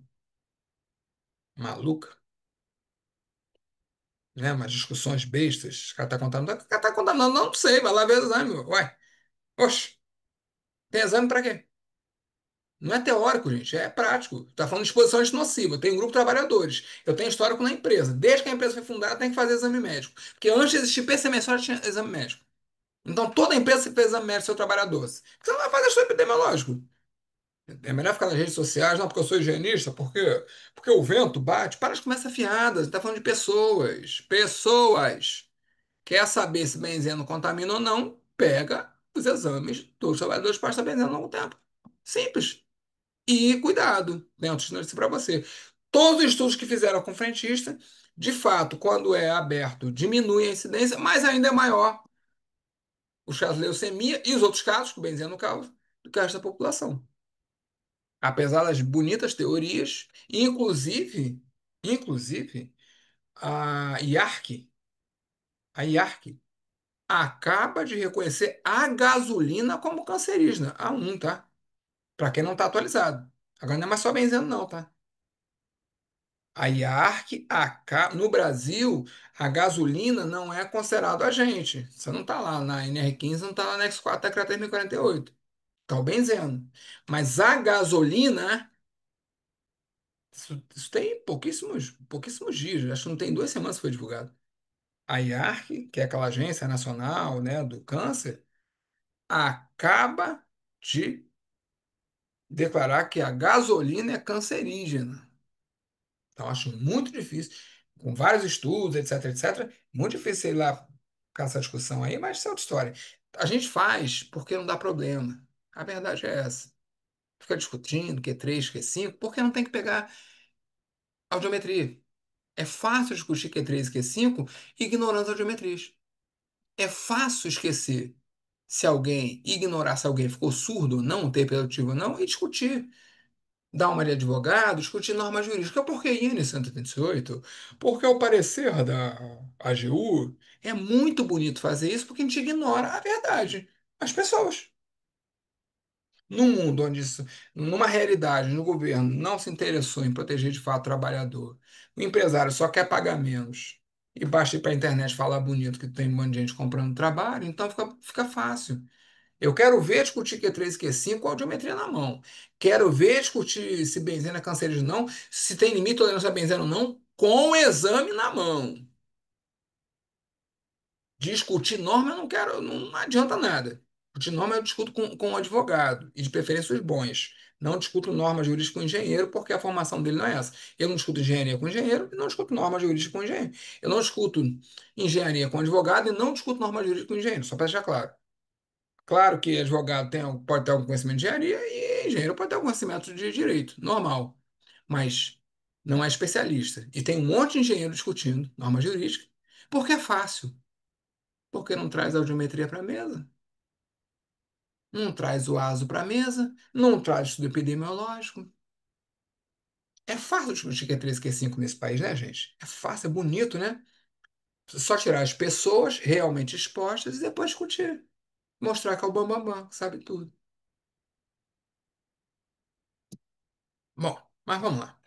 maluca, né? Umas discussões bestas. O cara tá contaminado. O cara tá contaminado, não sei, vai lá ver o exame. Ué, oxe, tem exame pra quê? Não é teórico, gente, é prático. Está falando de exposição nociva. Eu tenho um grupo de trabalhadores. Eu tenho histórico na empresa. Desde que a empresa foi fundada, tem que fazer exame médico. Porque antes de existir PCMS, tinha exame médico. Então, toda empresa que fez exame médico do seu trabalhador. Você não vai fazer estudo epidemiológico. É melhor ficar nas redes sociais, não, porque eu sou higienista, porque o vento bate. Para de conversa fiada, você está falando de pessoas. Pessoas. Quer saber se benzeno contamina ou não? Pega os exames dos trabalhadores para estar benzendo ao longo tempo. Simples. E cuidado, tem outros notícia para você. Todos os estudos que fizeram com frentista, de fato, quando é aberto, diminui a incidência, mas ainda é maior os casos de leucemia e os outros casos, que o benzeno causa, do que o resto da população. Apesar das bonitas teorias, inclusive a IARC acaba de reconhecer a gasolina como cancerígena, a um, tá? Para quem não está atualizado. Agora não é mais só benzeno, não, tá? A IARC, no Brasil, a gasolina não é considerado agente. Você não está lá na NR15, não está lá na X4 da CRA 1048. Está o benzeno. Mas a gasolina, isso tem pouquíssimos dias. Acho que não tem 2 semanas que foi divulgado. A IARC, que é aquela agência nacional, né, do câncer, acaba de declarar que a gasolina é cancerígena. Então, acho muito difícil, com vários estudos, etc, etc, muito difícil, sei lá, com essa discussão aí, mas isso é outra história. A gente faz porque não dá problema. A verdade é essa. Fica discutindo Q3, Q5, porque não tem que pegar audiometria. É fácil discutir Q3 e Q5 ignorando as audiometrias. É fácil esquecer se alguém, ignorar se alguém ficou surdo ou não, ter hiperativo ou não, e discutir. Dar uma de advogado, discutir norma jurídica. Por que IN 128? Porque o parecer da AGU é muito bonito fazer isso porque a gente ignora a verdade. As pessoas. Num mundo onde isso, numa realidade, no governo, não se interessou em proteger de fato o trabalhador, o empresário só quer pagar menos e basta ir para a internet falar bonito que tem um monte de gente comprando trabalho, então fica fácil. Eu quero ver discutir Q3 e Q5 com a audiometria na mão. Quero ver discutir se benzena é cancerígeno ou não, se tem limite de tolerância a benzeno ou não, com o exame na mão. Discutir norma eu não quero, não adianta nada. Discutir norma eu discuto com um advogado, e de preferência os bons. Não discuto norma jurídica com engenheiro, porque a formação dele não é essa. Eu não discuto engenharia com engenheiro e não discuto norma jurídica com engenheiro. Eu não discuto engenharia com advogado e não discuto norma jurídica com engenheiro, só para deixar claro. Claro que advogado pode ter algum conhecimento de engenharia e engenheiro pode ter algum conhecimento de direito, normal. Mas não é especialista. E tem um monte de engenheiro discutindo norma jurídica, porque é fácil. Porque não traz a audiometria para a mesa, não traz o ASO para a mesa, não traz estudo epidemiológico. É fácil discutir Q3 e Q5 nesse país, né, gente? É fácil, é bonito, né? Só tirar as pessoas realmente expostas e depois discutir. Mostrar que é o bambambam, bam, bam, que sabe tudo. Bom, mas vamos lá.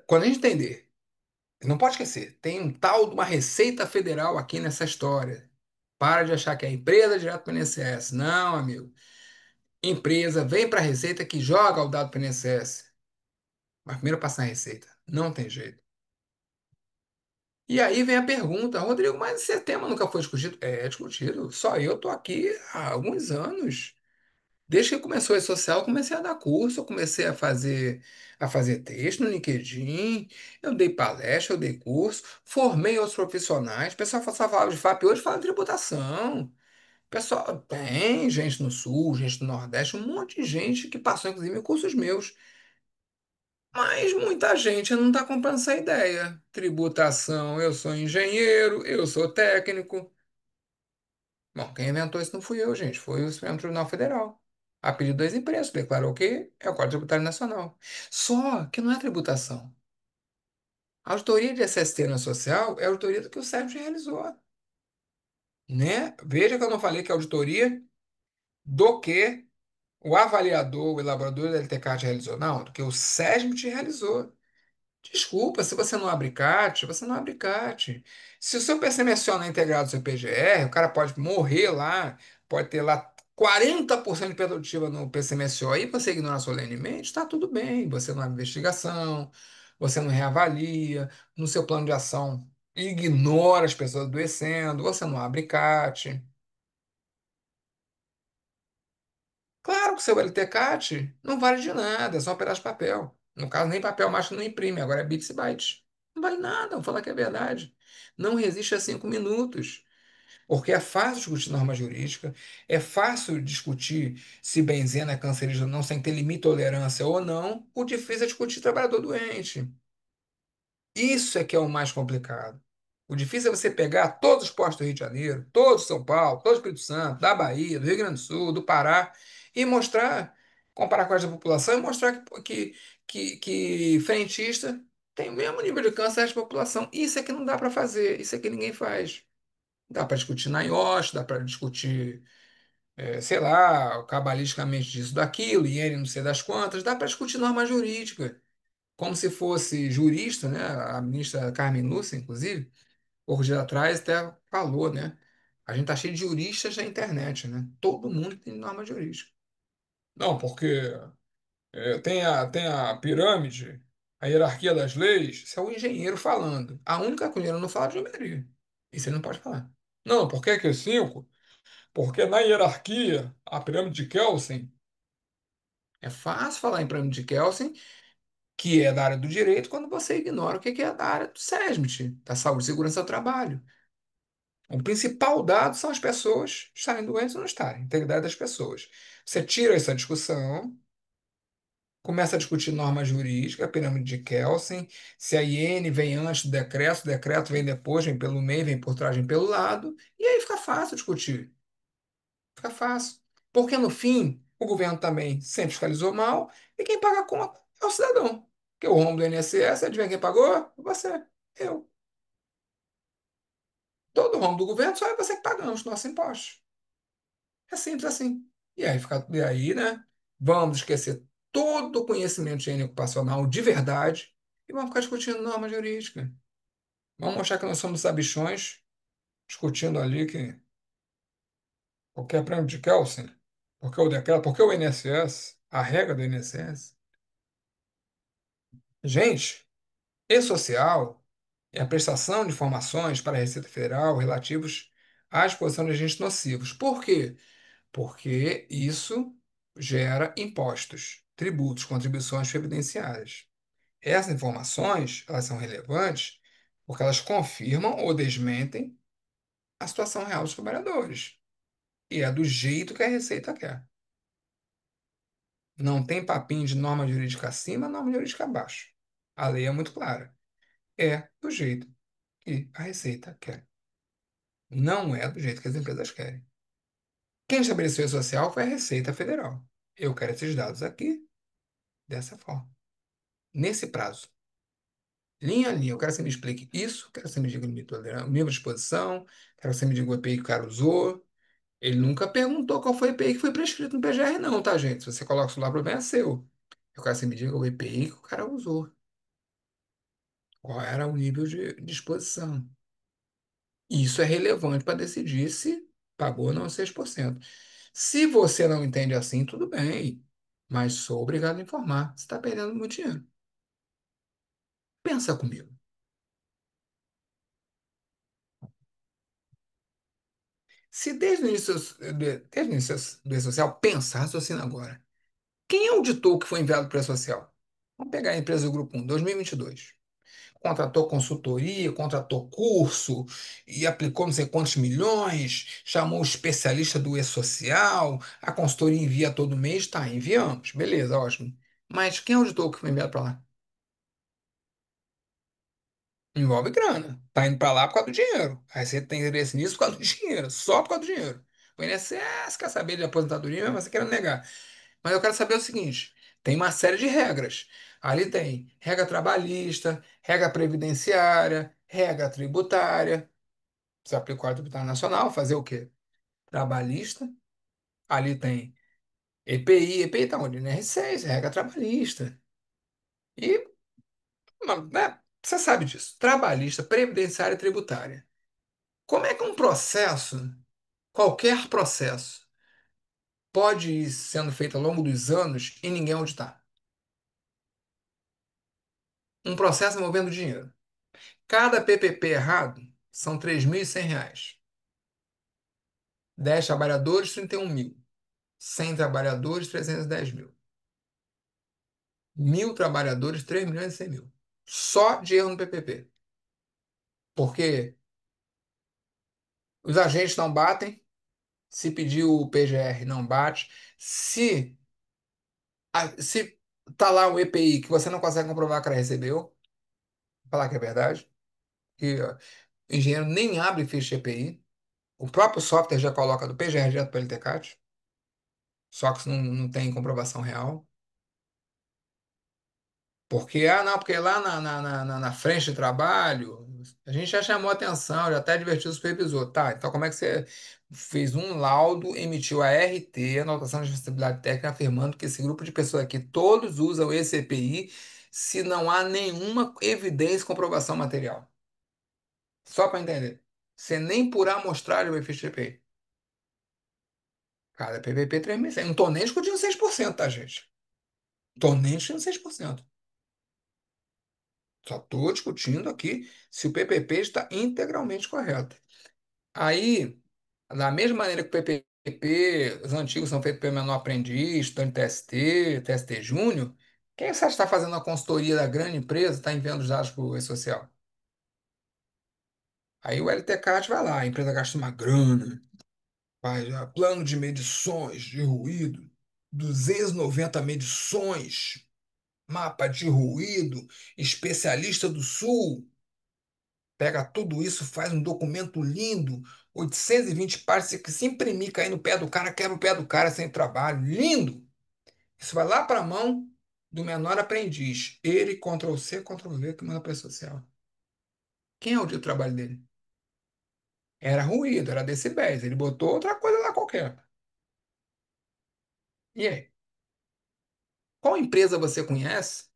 Quando a gente entender, não pode esquecer, tem um tal de uma Receita Federal aqui nessa história. Para de achar que é empresa direto para o INSS. Não, amigo. Empresa vem para a Receita que joga o dado para o INSS. Mas primeiro passa na Receita. Não tem jeito. E aí vem a pergunta, Rodrigo, mas esse tema nunca foi discutido? É discutido. Só eu estou aqui há alguns anos. Desde que começou a rede social, eu comecei a dar curso, eu comecei a fazer texto no LinkedIn, eu dei palestra, eu dei curso, formei outros profissionais. O pessoal só falava de FAP hoje, fala de tributação. O pessoal tem gente no Sul, gente no Nordeste, um monte de gente que passou, inclusive, em cursos meus. Mas muita gente não está comprando essa ideia. Tributação, eu sou engenheiro, eu sou técnico. Bom, quem inventou isso não fui eu, gente. Foi o Supremo Tribunal Federal. A pedido das empresas, declarou que é o Código Tributário Nacional. Só que não é tributação. A auditoria de SST na social é a auditoria do que o Sérgio realizou, né? Veja que eu não falei que é auditoria do que o avaliador, o elaborador da LTCAT realizou. Não, do que o SESMIT realizou. Desculpa, se você não abre CAT, você não abre CAT. Se o seu PCMSO não é integrado ao seu PGR, o cara pode morrer lá, pode ter lá 40% de produtiva no PCMSO aí, você ignorar solenemente, está tudo bem. Você não abre investigação, você não reavalia, no seu plano de ação ignora as pessoas adoecendo, você não abre CAT. Claro que o seu LTCAT não vale de nada, é só um pedaço de papel. No caso, nem papel mais que não imprime, agora é bits e bytes. Não vale nada, vou falar que é verdade. Não resiste a 5 minutos. Porque é fácil discutir norma jurídica, é fácil discutir se benzena é cancerígeno ou não, sem ter limite de tolerância ou não. O difícil é discutir trabalhador doente. Isso é que é o mais complicado. O difícil é você pegar todos os postos do Rio de Janeiro, todos de São Paulo, todos do Espírito Santo, da Bahia, do Rio Grande do Sul, do Pará, e mostrar, comparar com a da população e mostrar que frentista tem o mesmo nível de câncer da população. Isso é que não dá para fazer, isso é que ninguém faz. Dá para discutir na IOSH, dá para discutir, sei lá, cabalisticamente disso, daquilo, e ele não sei das quantas, dá para discutir norma jurídica, como se fosse jurista, né? A ministra Carmen Lúcia, inclusive, poucos dias atrás até falou, né? A gente tá cheio de juristas na internet, né? Todo mundo tem norma jurídica. Não, porque tem a pirâmide, a hierarquia das leis, isso é o engenheiro falando. A única coisa que ele não fala de geometria. Isso ele não pode falar. Não, por que que é 5? Porque na hierarquia, a pirâmide de Kelsen, é fácil falar em pirâmide de Kelsen, que é da área do direito, quando você ignora o que é da área do SESMIT, da saúde e segurança do trabalho. O principal dado são as pessoas estarem doentes ou não estarem, a integridade das pessoas. Você tira essa discussão, começa a discutir norma jurídica, a pirâmide de Kelsen, se a iene vem antes do decreto, o decreto vem depois, vem pelo meio, vem por trás, vem pelo lado, e aí fica fácil discutir. Fica fácil. Porque no fim, o governo também sempre fiscalizou mal e quem paga a conta é o cidadão. Porque o rombo do INSS, adivinha quem pagou? Você, eu. Todo o rombo do governo só é você que pagamos nossos impostos. É simples assim. E aí, né? Vamos esquecer todo o conhecimento higiênico ocupacional de verdade e vamos ficar discutindo norma jurídica. Vamos mostrar que nós somos sabichões, discutindo ali que qualquer prêmio de Kelsen, porque o decreto, porque o INSS, a regra do INSS. Gente, e-social é a prestação de informações para a Receita Federal relativos à exposição de agentes nocivos. Por quê? Porque isso gera impostos, tributos, contribuições previdenciárias. Essas informações, elas são relevantes porque elas confirmam ou desmentem a situação real dos trabalhadores. E é do jeito que a Receita quer. Não tem papinho de norma jurídica acima, norma jurídica abaixo. A lei é muito clara. É do jeito que a Receita quer. Não é do jeito que as empresas querem. Quem estabeleceu o social foi a Receita Federal. Eu quero esses dados aqui, dessa forma, nesse prazo. Linha a linha, eu quero que você me explique isso, quero que você me diga o limite de tolerância, o nível de exposição, quero que você me diga o EPI que o cara usou. Ele nunca perguntou qual foi o EPI que foi prescrito no PGR, não, tá, gente? Se você coloca isso lá, o problema é seu. Eu quero que você me diga o EPI que o cara usou. Qual era o nível de exposição? Isso é relevante para decidir se pagou ou não 6%. Se você não entende assim, tudo bem, mas sou obrigado a informar. Você está perdendo muito dinheiro. Pensa comigo. Se desde o início do E-Social, pensa, raciocina agora. Quem auditou o que foi enviado para o E-Social? Vamos pegar a empresa do Grupo 1, 2022. Contratou consultoria, contratou curso e aplicou não sei quantos milhões, chamou o especialista do E-Social, a consultoria envia todo mês, tá, enviamos, beleza, ótimo. Mas quem auditou o que foi enviado para lá? Envolve grana. Tá indo para lá por causa do dinheiro. Aí você tem interesse nisso por causa do dinheiro, só por causa do dinheiro. O INSS quer saber de aposentadoria, mas você quer negar. Mas eu quero saber o seguinte: tem uma série de regras. Ali tem regra trabalhista, regra previdenciária, regra tributária. Você aplicou a tributária nacional, fazer o quê? Trabalhista. Ali tem EPI, EPI tá onde? NR6, regra trabalhista. E, né, você sabe disso. Trabalhista, previdenciária e tributária. Como é que um processo, qualquer processo, pode ir sendo feito ao longo dos anos e ninguém auditar? Um processo envolvendo dinheiro. Cada PPP errado são R$ 3.100. 10 trabalhadores, 31 mil. 100 trabalhadores, 310 mil. 1.000 trabalhadores, 3 milhões e 100 mil. Só de erro no PPP. Porque os agentes não batem, se pedir o PGR não bate. Se tá lá um EPI que você não consegue comprovar que ela recebeu, falar que é verdade, que ó, o engenheiro nem abre ficha de EPI, o próprio software já coloca do PGR direto para o LTCAT, só que isso não tem comprovação real. Porque, não, porque lá na frente de trabalho, a gente já chamou atenção, já até advertiu o supervisor. Tá, então como é que você fez um laudo, emitiu a RT, anotação de responsabilidade técnica, afirmando que esse grupo de pessoas aqui, todos usam esse EPI, se não há nenhuma evidência, comprovação material. Só para entender. Você nem por amostragem vai ficha EPI. Cara, PVP 3.100. Não tô nem discutindo 6%, tá, gente? Tô nem discutindo 6%. Só estou discutindo aqui se o PPP está integralmente correto. Aí, da mesma maneira que o PPP, os antigos são feitos pelo menor aprendiz, estão em TST, TST Júnior, quem você está fazendo a consultoria da grande empresa, está enviando os dados para o E-Social? Aí o LTCAT vai lá, a empresa gasta uma grana, faz plano de medições de ruído, 290 medições, mapa de ruído, especialista do Sul. Pega tudo isso, faz um documento lindo, 820 páginas, que se imprimir, cair no pé do cara, quebra o pé do cara sem trabalho. Lindo! Isso vai lá para a mão do menor aprendiz. Ele, Ctrl+C, Ctrl+V, que manda para a social. Quem audita o trabalho dele? Era ruído, era decibéis. Ele botou outra coisa lá qualquer. E aí? Qual empresa você conhece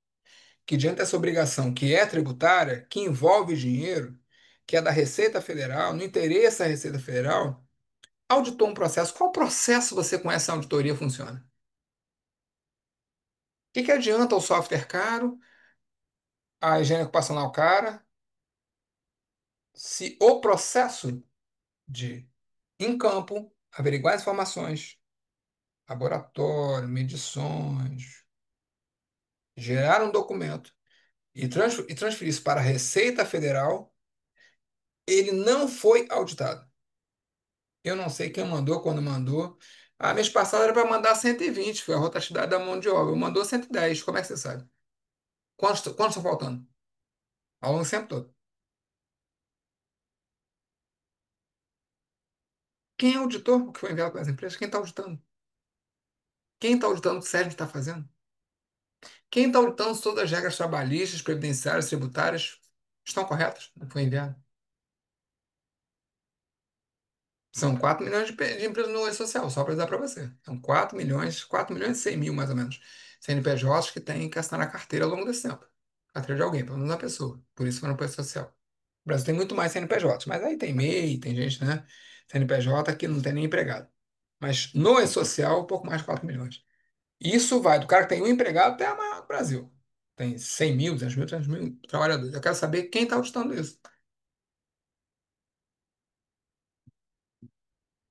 que, diante dessa obrigação que é tributária, que envolve dinheiro, que é da Receita Federal, não interessa a Receita Federal, auditou um processo? Qual processo você com essa auditoria funciona? O que que adianta o software caro, a higiene ocupacional cara, se o processo de, em campo, averiguar informações, laboratório, medições, gerar um documento e transferir isso para a Receita Federal, ele não foi auditado. Eu não sei quem mandou, quando mandou. Mês passado era para mandar 120, foi a rotatividade da mão de obra. Mandou 110, como é que você sabe? Quantos estão faltando? Ao longo do tempo todo. Quem é o auditor que foi enviado para as empresas? Quem está auditando? Quem está auditando o que o Sérgio está fazendo? Quem está auditando se todas as regras trabalhistas, previdenciárias, tributárias estão corretas? Não foi enviado. São 4 milhões de empresas no E-Social, só para dar para você. São 4 milhões e 100 mil, mais ou menos, CNPJs que têm que assinar na carteira ao longo desse tempo. Carteira de alguém, pelo menos uma pessoa. Por isso foram para o E-Social. O Brasil tem muito mais CNPJs, mas aí tem MEI, tem gente, né? CNPJ que não tem nem empregado. Mas no E-Social, um pouco mais de 4 milhões. Isso vai do cara que tem um empregado até a maior do Brasil. Tem 100 mil, 200 mil, 300 mil trabalhadores. Eu quero saber quem está auditando isso.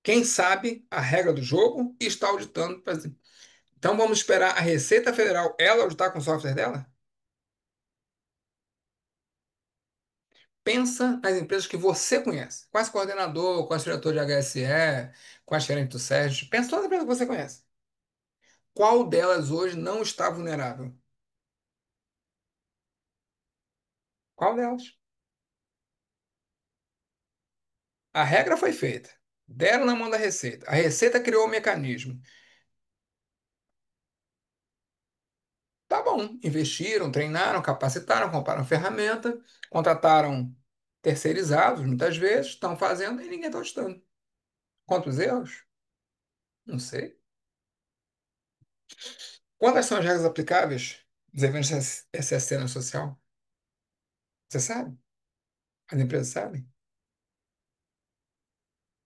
Quem sabe a regra do jogo e está auditando. Então vamos esperar a Receita Federal ela auditar com o software dela? Pensa nas empresas que você conhece. Quais coordenador, quais diretor de HSE, quais gerente do SERJ. Pensa todas as empresas que você conhece. Qual delas hoje não está vulnerável? Qual delas? A regra foi feita. Deram na mão da Receita. A Receita criou o mecanismo. Tá bom, investiram, treinaram, capacitaram, compraram ferramenta, contrataram terceirizados, muitas vezes, estão fazendo e ninguém está auditando. Quantos erros? Não sei. Quantas são as regras aplicáveis dos eventos SSC na social? Você sabe? As empresas sabem?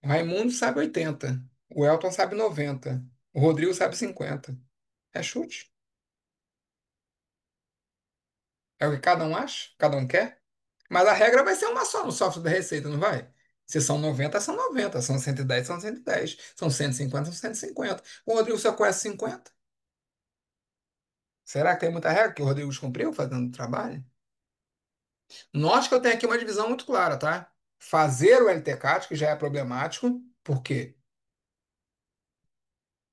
O Raimundo sabe 80. O Elton sabe 90. O Rodrigo sabe 50. É chute. É o que cada um acha, cada um quer. Mas a regra vai ser uma só no software da Receita, não vai? Se são 90 são 90. São 110 são 110. São 150 são 150. O Rodrigo só conhece 50. Será que tem muita regra que o Rodrigo descumpriu fazendo o trabalho? Note que eu tenho aqui uma divisão muito clara, tá? Fazer o LTCAT, que já é problemático, por quê?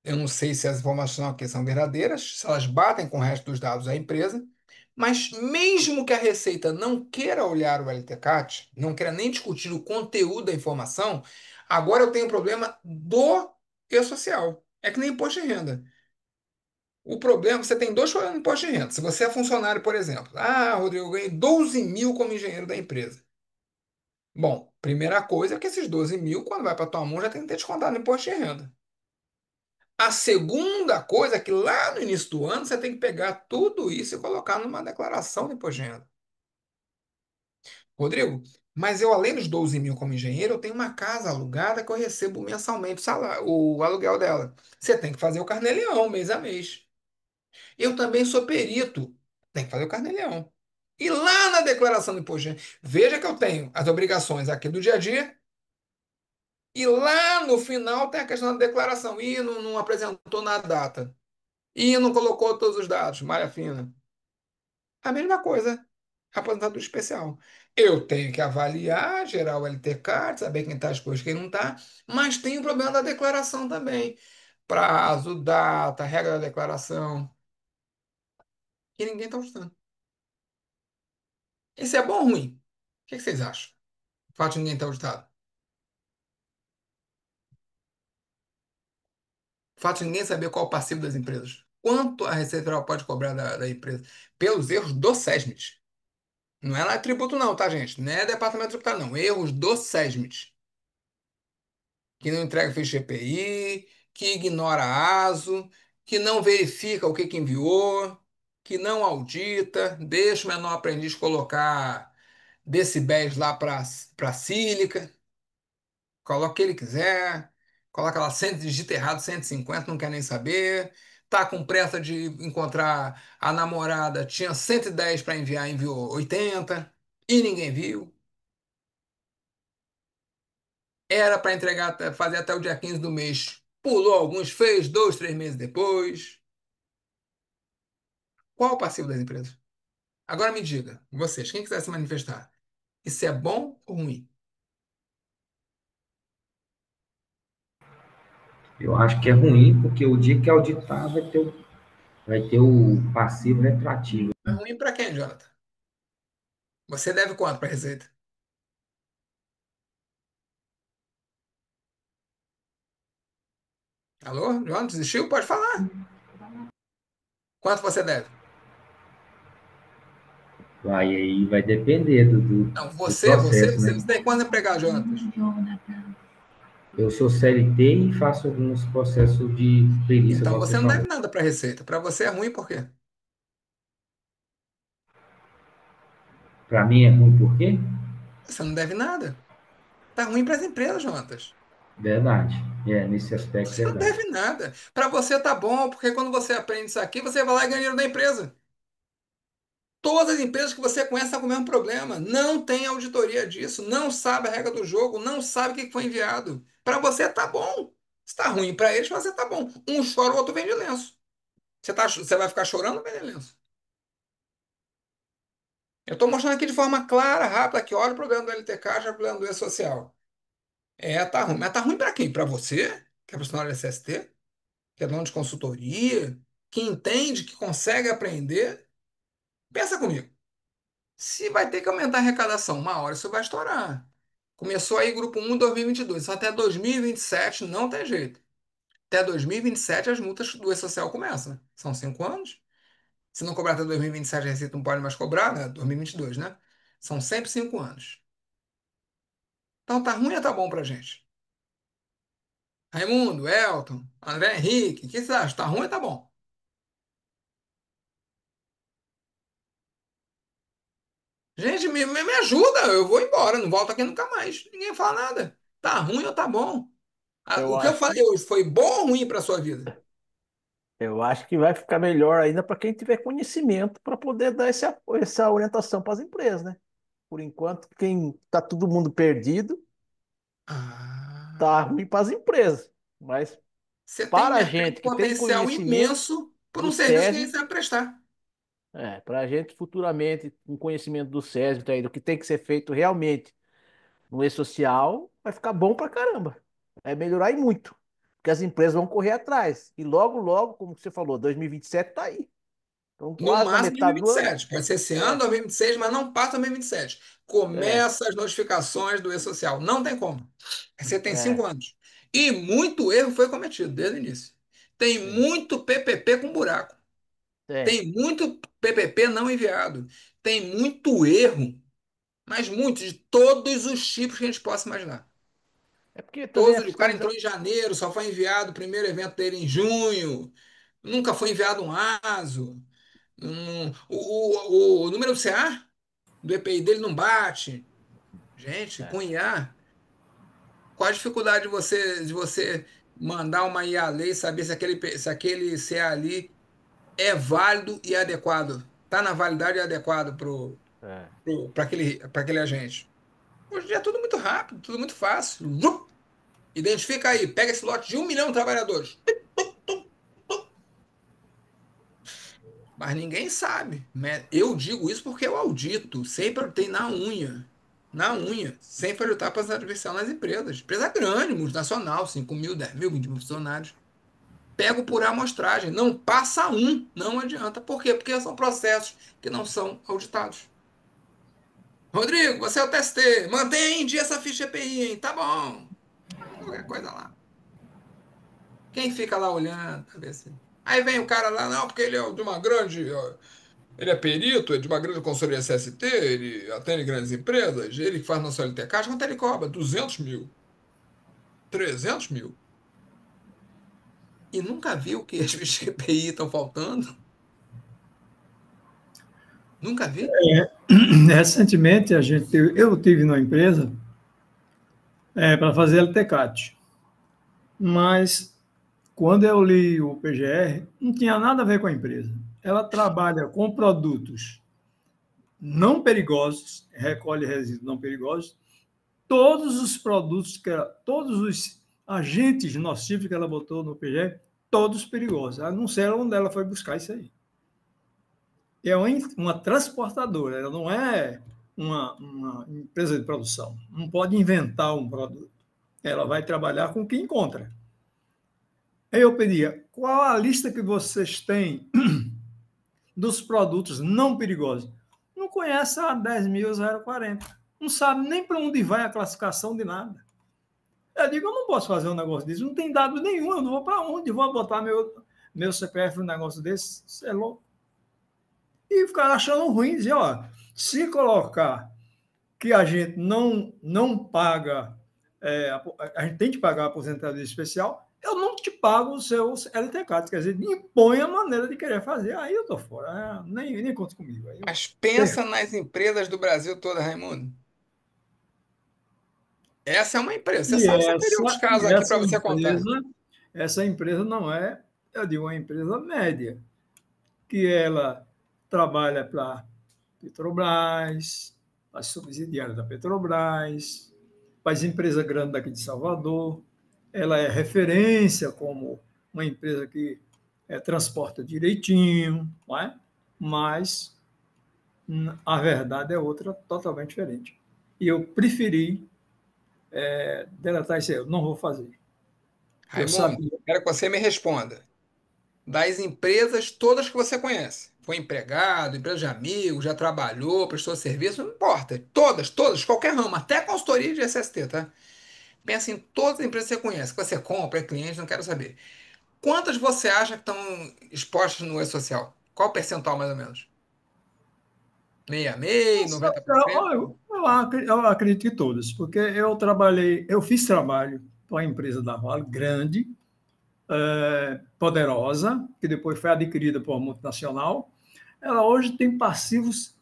Eu não sei se as informações aqui são verdadeiras, se elas batem com o resto dos dados da empresa, mas mesmo que a Receita não queira olhar o LTCAT, não queira nem discutir o conteúdo da informação, agora eu tenho um problema do e-social. É que nem imposto de renda. O problema, você tem dois problemas no imposto de renda. Se você é funcionário, por exemplo, Rodrigo, eu ganhei 12 mil como engenheiro da empresa. Bom, primeira coisa é que esses 12 mil, quando vai para tua mão, já tem que ter descontado no imposto de renda. A segunda coisa é que lá no início do ano você tem que pegar tudo isso e colocar numa declaração de imposto de renda. Rodrigo, mas eu, além dos 12 mil como engenheiro, eu tenho uma casa alugada que eu recebo mensalmente o aluguel dela. Você tem que fazer o carnê-leão mês a mês. Eu também sou perito. Tem que fazer o carnê-leão. E lá na declaração de imposto de renda, veja que eu tenho as obrigações aqui do dia a dia. E lá no final tem a questão da declaração. E não apresentou na data. E não colocou todos os dados. Malha fina. A mesma coisa. Aposentado especial. Eu tenho que avaliar, gerar o LTCAD, saber quem está exposto e quem não está. Mas tem o problema da declaração também. Prazo, data, regra da declaração. E ninguém está ajustando. Isso é bom ou ruim? O que vocês acham? O fato de ninguém estar ajustado. O fato de ninguém saber qual é o passivo das empresas. Quanto a Receita Federal pode cobrar da empresa? Pelos erros do SESMIT. Não é lá tributo não, tá, gente? Não é departamento tributário, não. Erros do SESMIT. Que não entrega ficha GPI, que ignora ASO, que não verifica o que enviou, que não audita, deixa o menor aprendiz colocar decibéis lá para sílica, coloca o que ele quiser, coloca lá 100, digita errado 150, não quer nem saber. Tá com pressa de encontrar a namorada, tinha 110 para enviar, enviou 80 e ninguém viu. Era para entregar, fazer até o dia 15 do mês. Pulou alguns, fez 2, 3 meses depois. Qual o passivo das empresas? Agora me diga, vocês, quem quiser se manifestar, isso é bom ou ruim? Eu acho que é ruim, porque o dia que auditar vai ter o passivo retroativo. É ruim para quem, Jonathan? Você deve quanto para a Receita? Alô, Jonathan, desistiu? Pode falar. Quanto você deve? Vai depender Não, do você, você, processo, você, né? você tem quantos empregados, Jonathan? Eu sou CLT e faço alguns processos de perícia, Então igual você você não deve falou. nada para a Receita. Para você é ruim por quê? Para mim é ruim por quê? Você não deve nada. Tá ruim para as empresas, Jonathan. Verdade. É, nesse aspecto, Você não verdade. deve nada. Para você tá bom, porque quando você aprende isso aqui, você vai lá e ganha dinheiro da empresa. Todas as empresas que você conhece estão com o mesmo problema. Não tem auditoria disso, não sabe a regra do jogo, não sabe o que foi enviado. Para você tá bom. Está ruim para eles, para você tá bom. Um chora, o outro vende lenço. Você vai ficar chorando ou vende lenço? Eu estou mostrando aqui de forma clara, rápida, que olha o problema do LTK, já o problema do E-Social. É, tá ruim. Mas tá ruim para quem? Para você, que é profissional de SST, que é dono de consultoria, que entende, que consegue aprender. Pensa comigo. Se vai ter que aumentar a arrecadação, uma hora isso vai estourar. Começou aí grupo 1 2022, só até 2027 não tem jeito. Até 2027 as multas do E-Social começam. São 5 anos. Se não cobrar até 2027, a Receita não pode mais cobrar, né? 2022, né? São sempre 5 anos. Então tá ruim ou tá bom pra gente? Raimundo, Elton, André Henrique, o que vocês acham? Tá ruim ou tá bom? Gente, me ajuda, eu vou embora, não volto aqui nunca mais. Ninguém fala nada. Tá ruim ou tá bom? Eu O que eu acho falei que hoje foi bom ou ruim pra sua vida? eu acho que vai ficar melhor ainda para quem tiver conhecimento para poder dar essa orientação para as empresas, né? Por enquanto, quem está todo mundo perdido, Tá Ah, ruim para as empresas, mas você tem para a mercado gente que tem potencial conhecimento imenso por do um serviço que a gente SESI, sabe prestar. para a gente futuramente, com conhecimento do SESI, tá aí, do que tem que ser feito realmente no e-social, vai ficar bom pra caramba. Vai melhorar e muito. Porque as empresas vão correr atrás. E logo, logo, como você falou, 2027 tá aí. Então, No quase na máximo metade do ano. 2027. Pode ser esse ano, É, 2026, mas não passa 2027. é, Começa as notificações do e-social. Não tem como. Você tem é, 5 anos. E muito erro foi cometido desde o início. Tem sim, muito PPP com buraco. tem. Tem muito PPP não enviado. Tem muito erro, mas muito, de todos os tipos que a gente possa imaginar. É porque também a Todos, o cara entrou fiscalização. em janeiro, só foi enviado o primeiro evento dele em junho. Nunca foi enviado um ASO. O número do CA do EPI dele não bate. Gente, É, com IA, qual a dificuldade de você mandar uma IA-lei e saber se aquele CA ali é válido e adequado? Está na validade e adequado é. para aquele agente. Hoje em dia é tudo muito rápido, tudo muito fácil. Zup! Identifica aí, pega esse lote de 1 milhão de trabalhadores. Mas ninguém sabe, né? Eu digo isso porque eu audito, sempre auditei na unha. Na unha, sempre auditar para artificial nas empresas. Empresa grande, multinacional, 5 mil, 10 mil, 20 mil funcionários. Pego por amostragem, não passa um, não adianta. Por quê? Porque são processos que não são auditados. Rodrigo, você é o TST, mantém em dia essa ficha EPI, hein? Tá bom. Qualquer coisa lá. Quem fica lá olhando, pra ver se... Aí vem o cara lá, não, porque ele é de uma grande. Ele é perito, é de uma grande consultoria CST, ele atende grandes empresas, ele que faz nosso LTCAS, quanto ele cobra? 200 mil, 300 mil. E nunca viu que as fichas de EPI estão faltando? Nunca vi? Recentemente, eu tive numa empresa para fazer LTCAT, mas quando eu li o PGR, não tinha nada a ver com a empresa. Ela trabalha com produtos não perigosos, recolhe resíduos não perigosos, todos os produtos todos os agentes nocivos que ela botou no PGR, todos perigosos. Eu não sei onde ela foi buscar isso aí. É uma transportadora, ela não é uma empresa de produção. Não pode inventar um produto. Ela vai trabalhar com o que encontra. Aí eu pedia, qual a lista que vocês têm dos produtos não perigosos? Não conhece a 10.040. Não sabe nem para onde vai a classificação de nada. Eu digo, eu não posso fazer um negócio desse, não tem dado nenhum, eu não vou para onde, vou botar meu CPF num negócio desse, você é louco. E ficar achando ruim, dizer, ó, se colocar que a gente não paga, a gente tem que pagar a aposentadoria especial, eu não te pago o seu LTCAT, quer dizer, impõe a maneira de querer fazer, aí eu tô fora, nem conta comigo. Aí eu Mas pensa nas empresas do Brasil toda, Raimundo. Essa é uma empresa. Você E sabe, você teria uns essa, casos e aqui para você contar. essa empresa não é, eu digo, uma empresa média, que ela trabalha para Petrobras, as subsidiárias da Petrobras, para as empresas grandes daqui de Salvador. Ela é referência como uma empresa que transporta direitinho, não é? Mas a verdade é outra totalmente diferente. E eu preferi deletar isso aí, eu não vou fazer. Eu Raimundo, sabia. quero que você me responda. Das empresas todas que você conhece. Foi empregado, empresa de amigos, já trabalhou, prestou serviço, não importa. Todas, todas, qualquer ramo, até consultoria de SST, tá? Pensa em todas as empresas que você conhece, que você compra, é cliente, não quero saber. Quantas você acha que estão expostas no e-social? Qual o percentual, mais ou menos? Meia, meio, 90%? Eu acredito que todas, porque eu fiz trabalho para uma empresa da Vale grande, poderosa, que depois foi adquirida por uma multinacional. Ela hoje tem passivos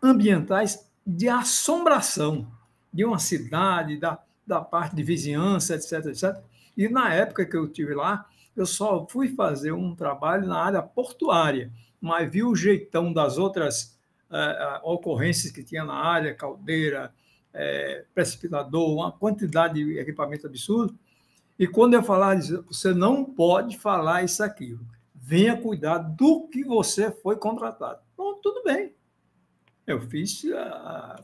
ambientais de assombração de uma cidade, da parte de vizinhança, etc, etc. E na época que eu estive lá, eu só fui fazer um trabalho na área portuária, mas vi o jeitão das outras ocorrências que tinha na área, caldeira, precipitador, uma quantidade de equipamento absurdo. E quando eu falar, você não pode falar isso aqui. Venha cuidar do que você foi contratado. Bom, tudo bem. Eu fiz,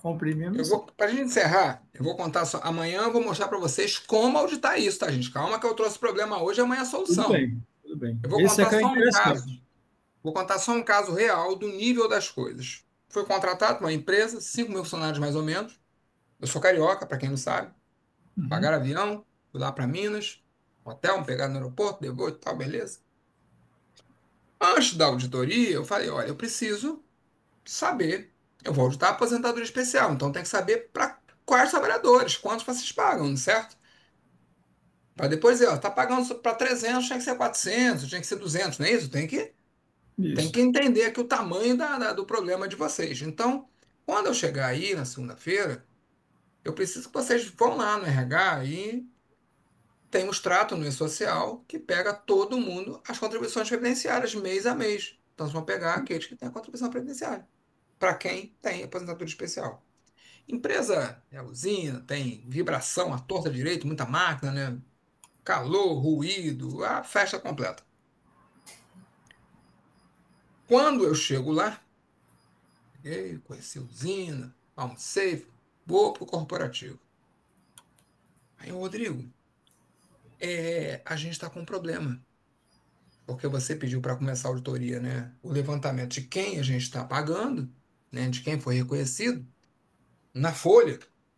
cumpri minha missão. Para a gente encerrar, eu vou contar só. Amanhã eu vou mostrar para vocês como auditar isso, tá, gente? Calma que eu trouxe o problema hoje, amanhã é a Tudo solução. bem, tudo bem. Eu vou Esse é contar que é só um caso. interessante. Vou contar só um caso real do nível das coisas. Fui contratado por uma empresa, 5 mil funcionários mais ou menos. Eu sou carioca, para quem não sabe. Uhum. Pagaram avião, fui lá para Minas, hotel, me pegaram no aeroporto, deu e tal, beleza. Antes da auditoria, eu falei, olha, eu preciso saber. Eu vou auditar a aposentadoria especial, então tem que saber para quais trabalhadores, quantos vocês pagam, certo? Para depois dizer, ó, tá pagando para 300, tinha que ser 400, tinha que ser 200, não é isso? Tem Isso. que entender aqui o tamanho do problema de vocês. Então, quando eu chegar aí na segunda-feira, eu preciso que vocês vão lá no RH e tem um extrato no E-Social que pega todo mundo as contribuições previdenciárias mês a mês. Então, vocês vão pegar aqueles que têm a contribuição previdenciária, para quem tem aposentadoria especial. Empresa é usina, tem vibração à torta direito, muita máquina, né? Calor, ruído, a festa completa. Quando eu chego lá, conheci a usina, almocei, vou para o corporativo. Aí, Rodrigo, a gente está com um problema, porque você pediu para começar a auditoria, né? O levantamento de quem a gente está pagando, né? De quem foi reconhecido, na folha.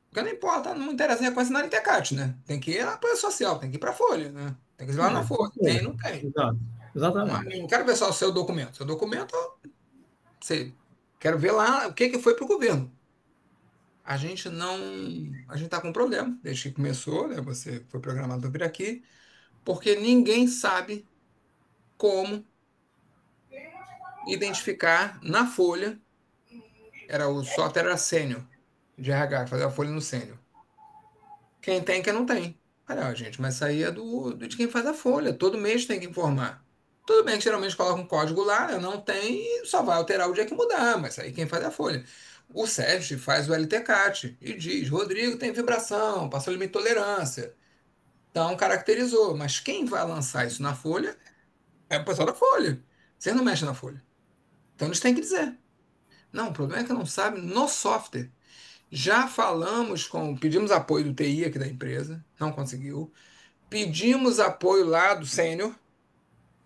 Porque não importa, não interessa reconhecer na Intercat, né? Tem que ir na Polícia Social, tem que ir para a folha, né? Tem que ir lá na folha. Tem, não tem. Exato. Não, Exatamente. eu não quero ver só o seu documento. Seu documento, você, quero ver lá o que que foi para o governo. A gente não. A gente está com um problema, desde que começou, né? Você foi programado para vir aqui, porque ninguém sabe como identificar na folha, o software era sênior, de RH, fazer a folha no sênior. Quem tem, quem não tem. Olha, gente, mas isso aí é de quem faz a folha. Todo mês tem que informar. Tudo bem que geralmente coloca um código lá, né? Não tem e só vai alterar o dia que mudar, mas aí quem faz é a folha. O SESC faz o LTCAT e diz: Rodrigo tem vibração, passou limite de tolerância. Então caracterizou. Mas quem vai lançar isso na folha é o pessoal da folha. Vocês não mexem na folha. Então eles têm que dizer. Não, o problema é que não sabe no software. Já falamos pedimos apoio do TI aqui da empresa, não conseguiu. Pedimos apoio lá do sênior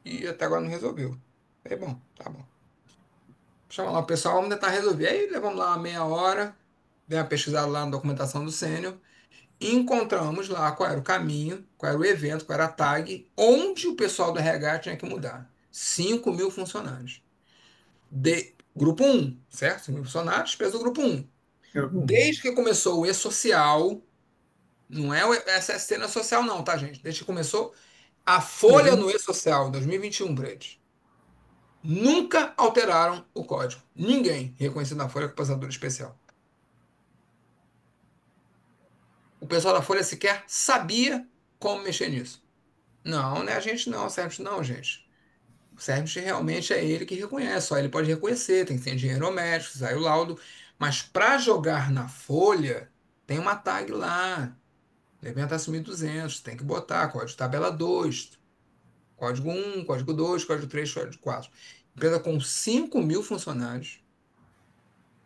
e até agora não resolveu. É bom, tá bom. Chama lá o pessoal, vamos tentar resolver. Aí levamos lá uma meia hora, dei uma pesquisada lá na documentação do sênior e encontramos lá qual era o caminho, qual era o evento, qual era a tag, onde o pessoal do RH tinha que mudar. 5 mil funcionários. De grupo um, certo? 5 mil funcionários, peso do grupo um. Desde que começou o E-Social, não é o SST no E-Social não, tá, gente? Desde que começou a folha Uhum. no E-Social, 2021, para eles. Nunca alteraram o código. Ninguém reconhecido na folha com aposentadoria especial. O pessoal da folha sequer sabia como mexer nisso. Não, não é a gente não, o Sérgio não, gente. O Sérgio realmente é ele que reconhece, só ele pode reconhecer, tem que ter engenheiro médico, sai o laudo. Mas para jogar na folha, tem uma tag lá. Evento acima 200, tem que botar código tabela 2, código um, código 2, código 3, código 4. Empresa com 5 mil funcionários,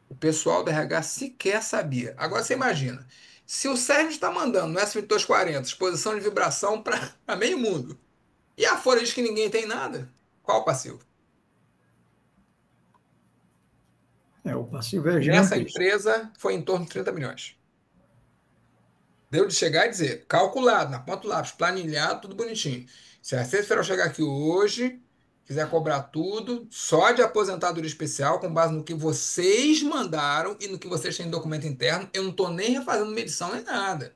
o pessoal da RH sequer sabia. Agora você imagina, se o Sérgio está mandando no S2240 exposição de vibração para meio mundo, e a Folha diz que ninguém tem nada, qual o passivo? O passivo é Nessa gigantesco. empresa foi em torno de 30 milhões. Deu de chegar e dizer, calculado, na ponta do lápis, planilhado, tudo bonitinho. Se a Receita Federal chegar aqui hoje, quiser cobrar tudo, só de aposentadoria especial, com base no que vocês mandaram e no que vocês têm em documento interno, eu não estou nem refazendo medição nem nada.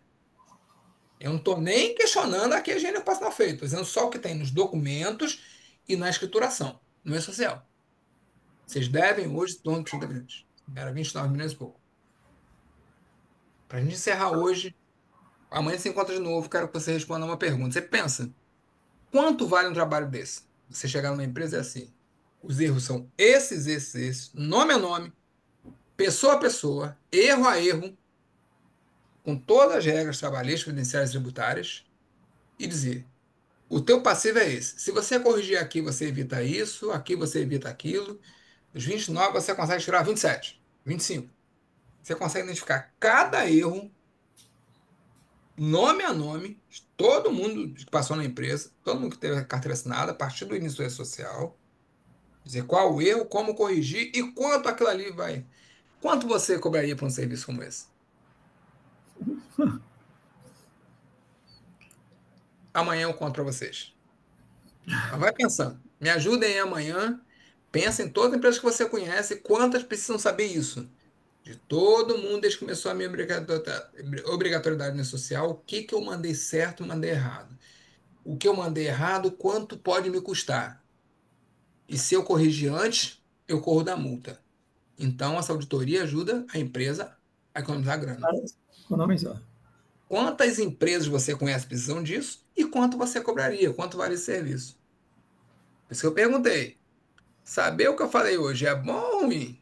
Eu não estou nem questionando aqui a higiene ocupacional feita. Estou dizendo só o que tem nos documentos e na escrituração, no E-Social. Vocês devem hoje em torno de 30 milhões. Era 29 milhões e pouco. Para a gente encerrar hoje, amanhã se encontra de novo, quero que você responda uma pergunta. Você pensa, quanto vale um trabalho desse? Você chegar numa empresa é assim. Os erros são esses, nome a nome, pessoa a pessoa, erro a erro. com todas as regras trabalhistas, previdenciárias e tributárias e dizer: o teu passivo é esse. Se você corrigir aqui, você evita isso, aqui você evita aquilo. Dos 29, você consegue tirar 27, 25. Você consegue identificar cada erro, nome a nome, todo mundo que passou na empresa, todo mundo que teve a carteira assinada, a partir do início da rede social, dizer qual o erro, como corrigir e quanto aquilo ali vai. Quanto você cobraria por um serviço como esse? Amanhã eu conto para vocês. Mas vai pensando. Me ajudem aí amanhã. Pensa em todas as empresas que você conhece, quantas precisam saber isso. De todo mundo, desde que começou a minha obrigatoriedade na social, o que que eu mandei certo, mandei errado. O que eu mandei errado, quanto pode me custar? E se eu corrigir antes, eu corro da multa. Então, essa auditoria ajuda a empresa a economizar grana. Economizar. Quantas empresas você conhece que precisam disso e quanto você cobraria, quanto vale esse serviço? Por isso que eu perguntei. Saber o que eu falei hoje é bom ou ruim?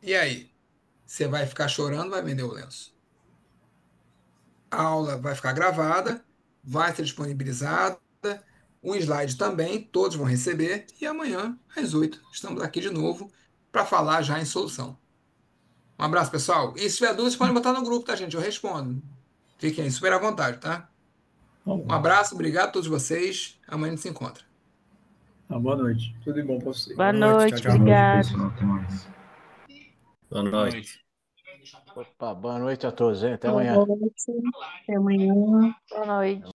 E aí? Você vai ficar chorando, vai vender o lenço. A aula vai ficar gravada, vai ser disponibilizada, o slide também, todos vão receber, e amanhã, às 8, estamos aqui de novo para falar já em solução. Um abraço, pessoal. E se tiver dúvidas, podem botar no grupo, tá, gente? Eu respondo. Fiquem super à vontade, tá? Tá Um bom. abraço, obrigado a todos vocês. Amanhã a gente se encontra. Tá, boa noite. Tudo de bom para você. Boa Boa noite. Tchau, noite, tchau. Boa noite, obrigada. pessoal. Até mais. Boa Boa noite. noite. Opa, boa noite a todos, hein? Até Boa amanhã. noite. Até amanhã. Boa noite.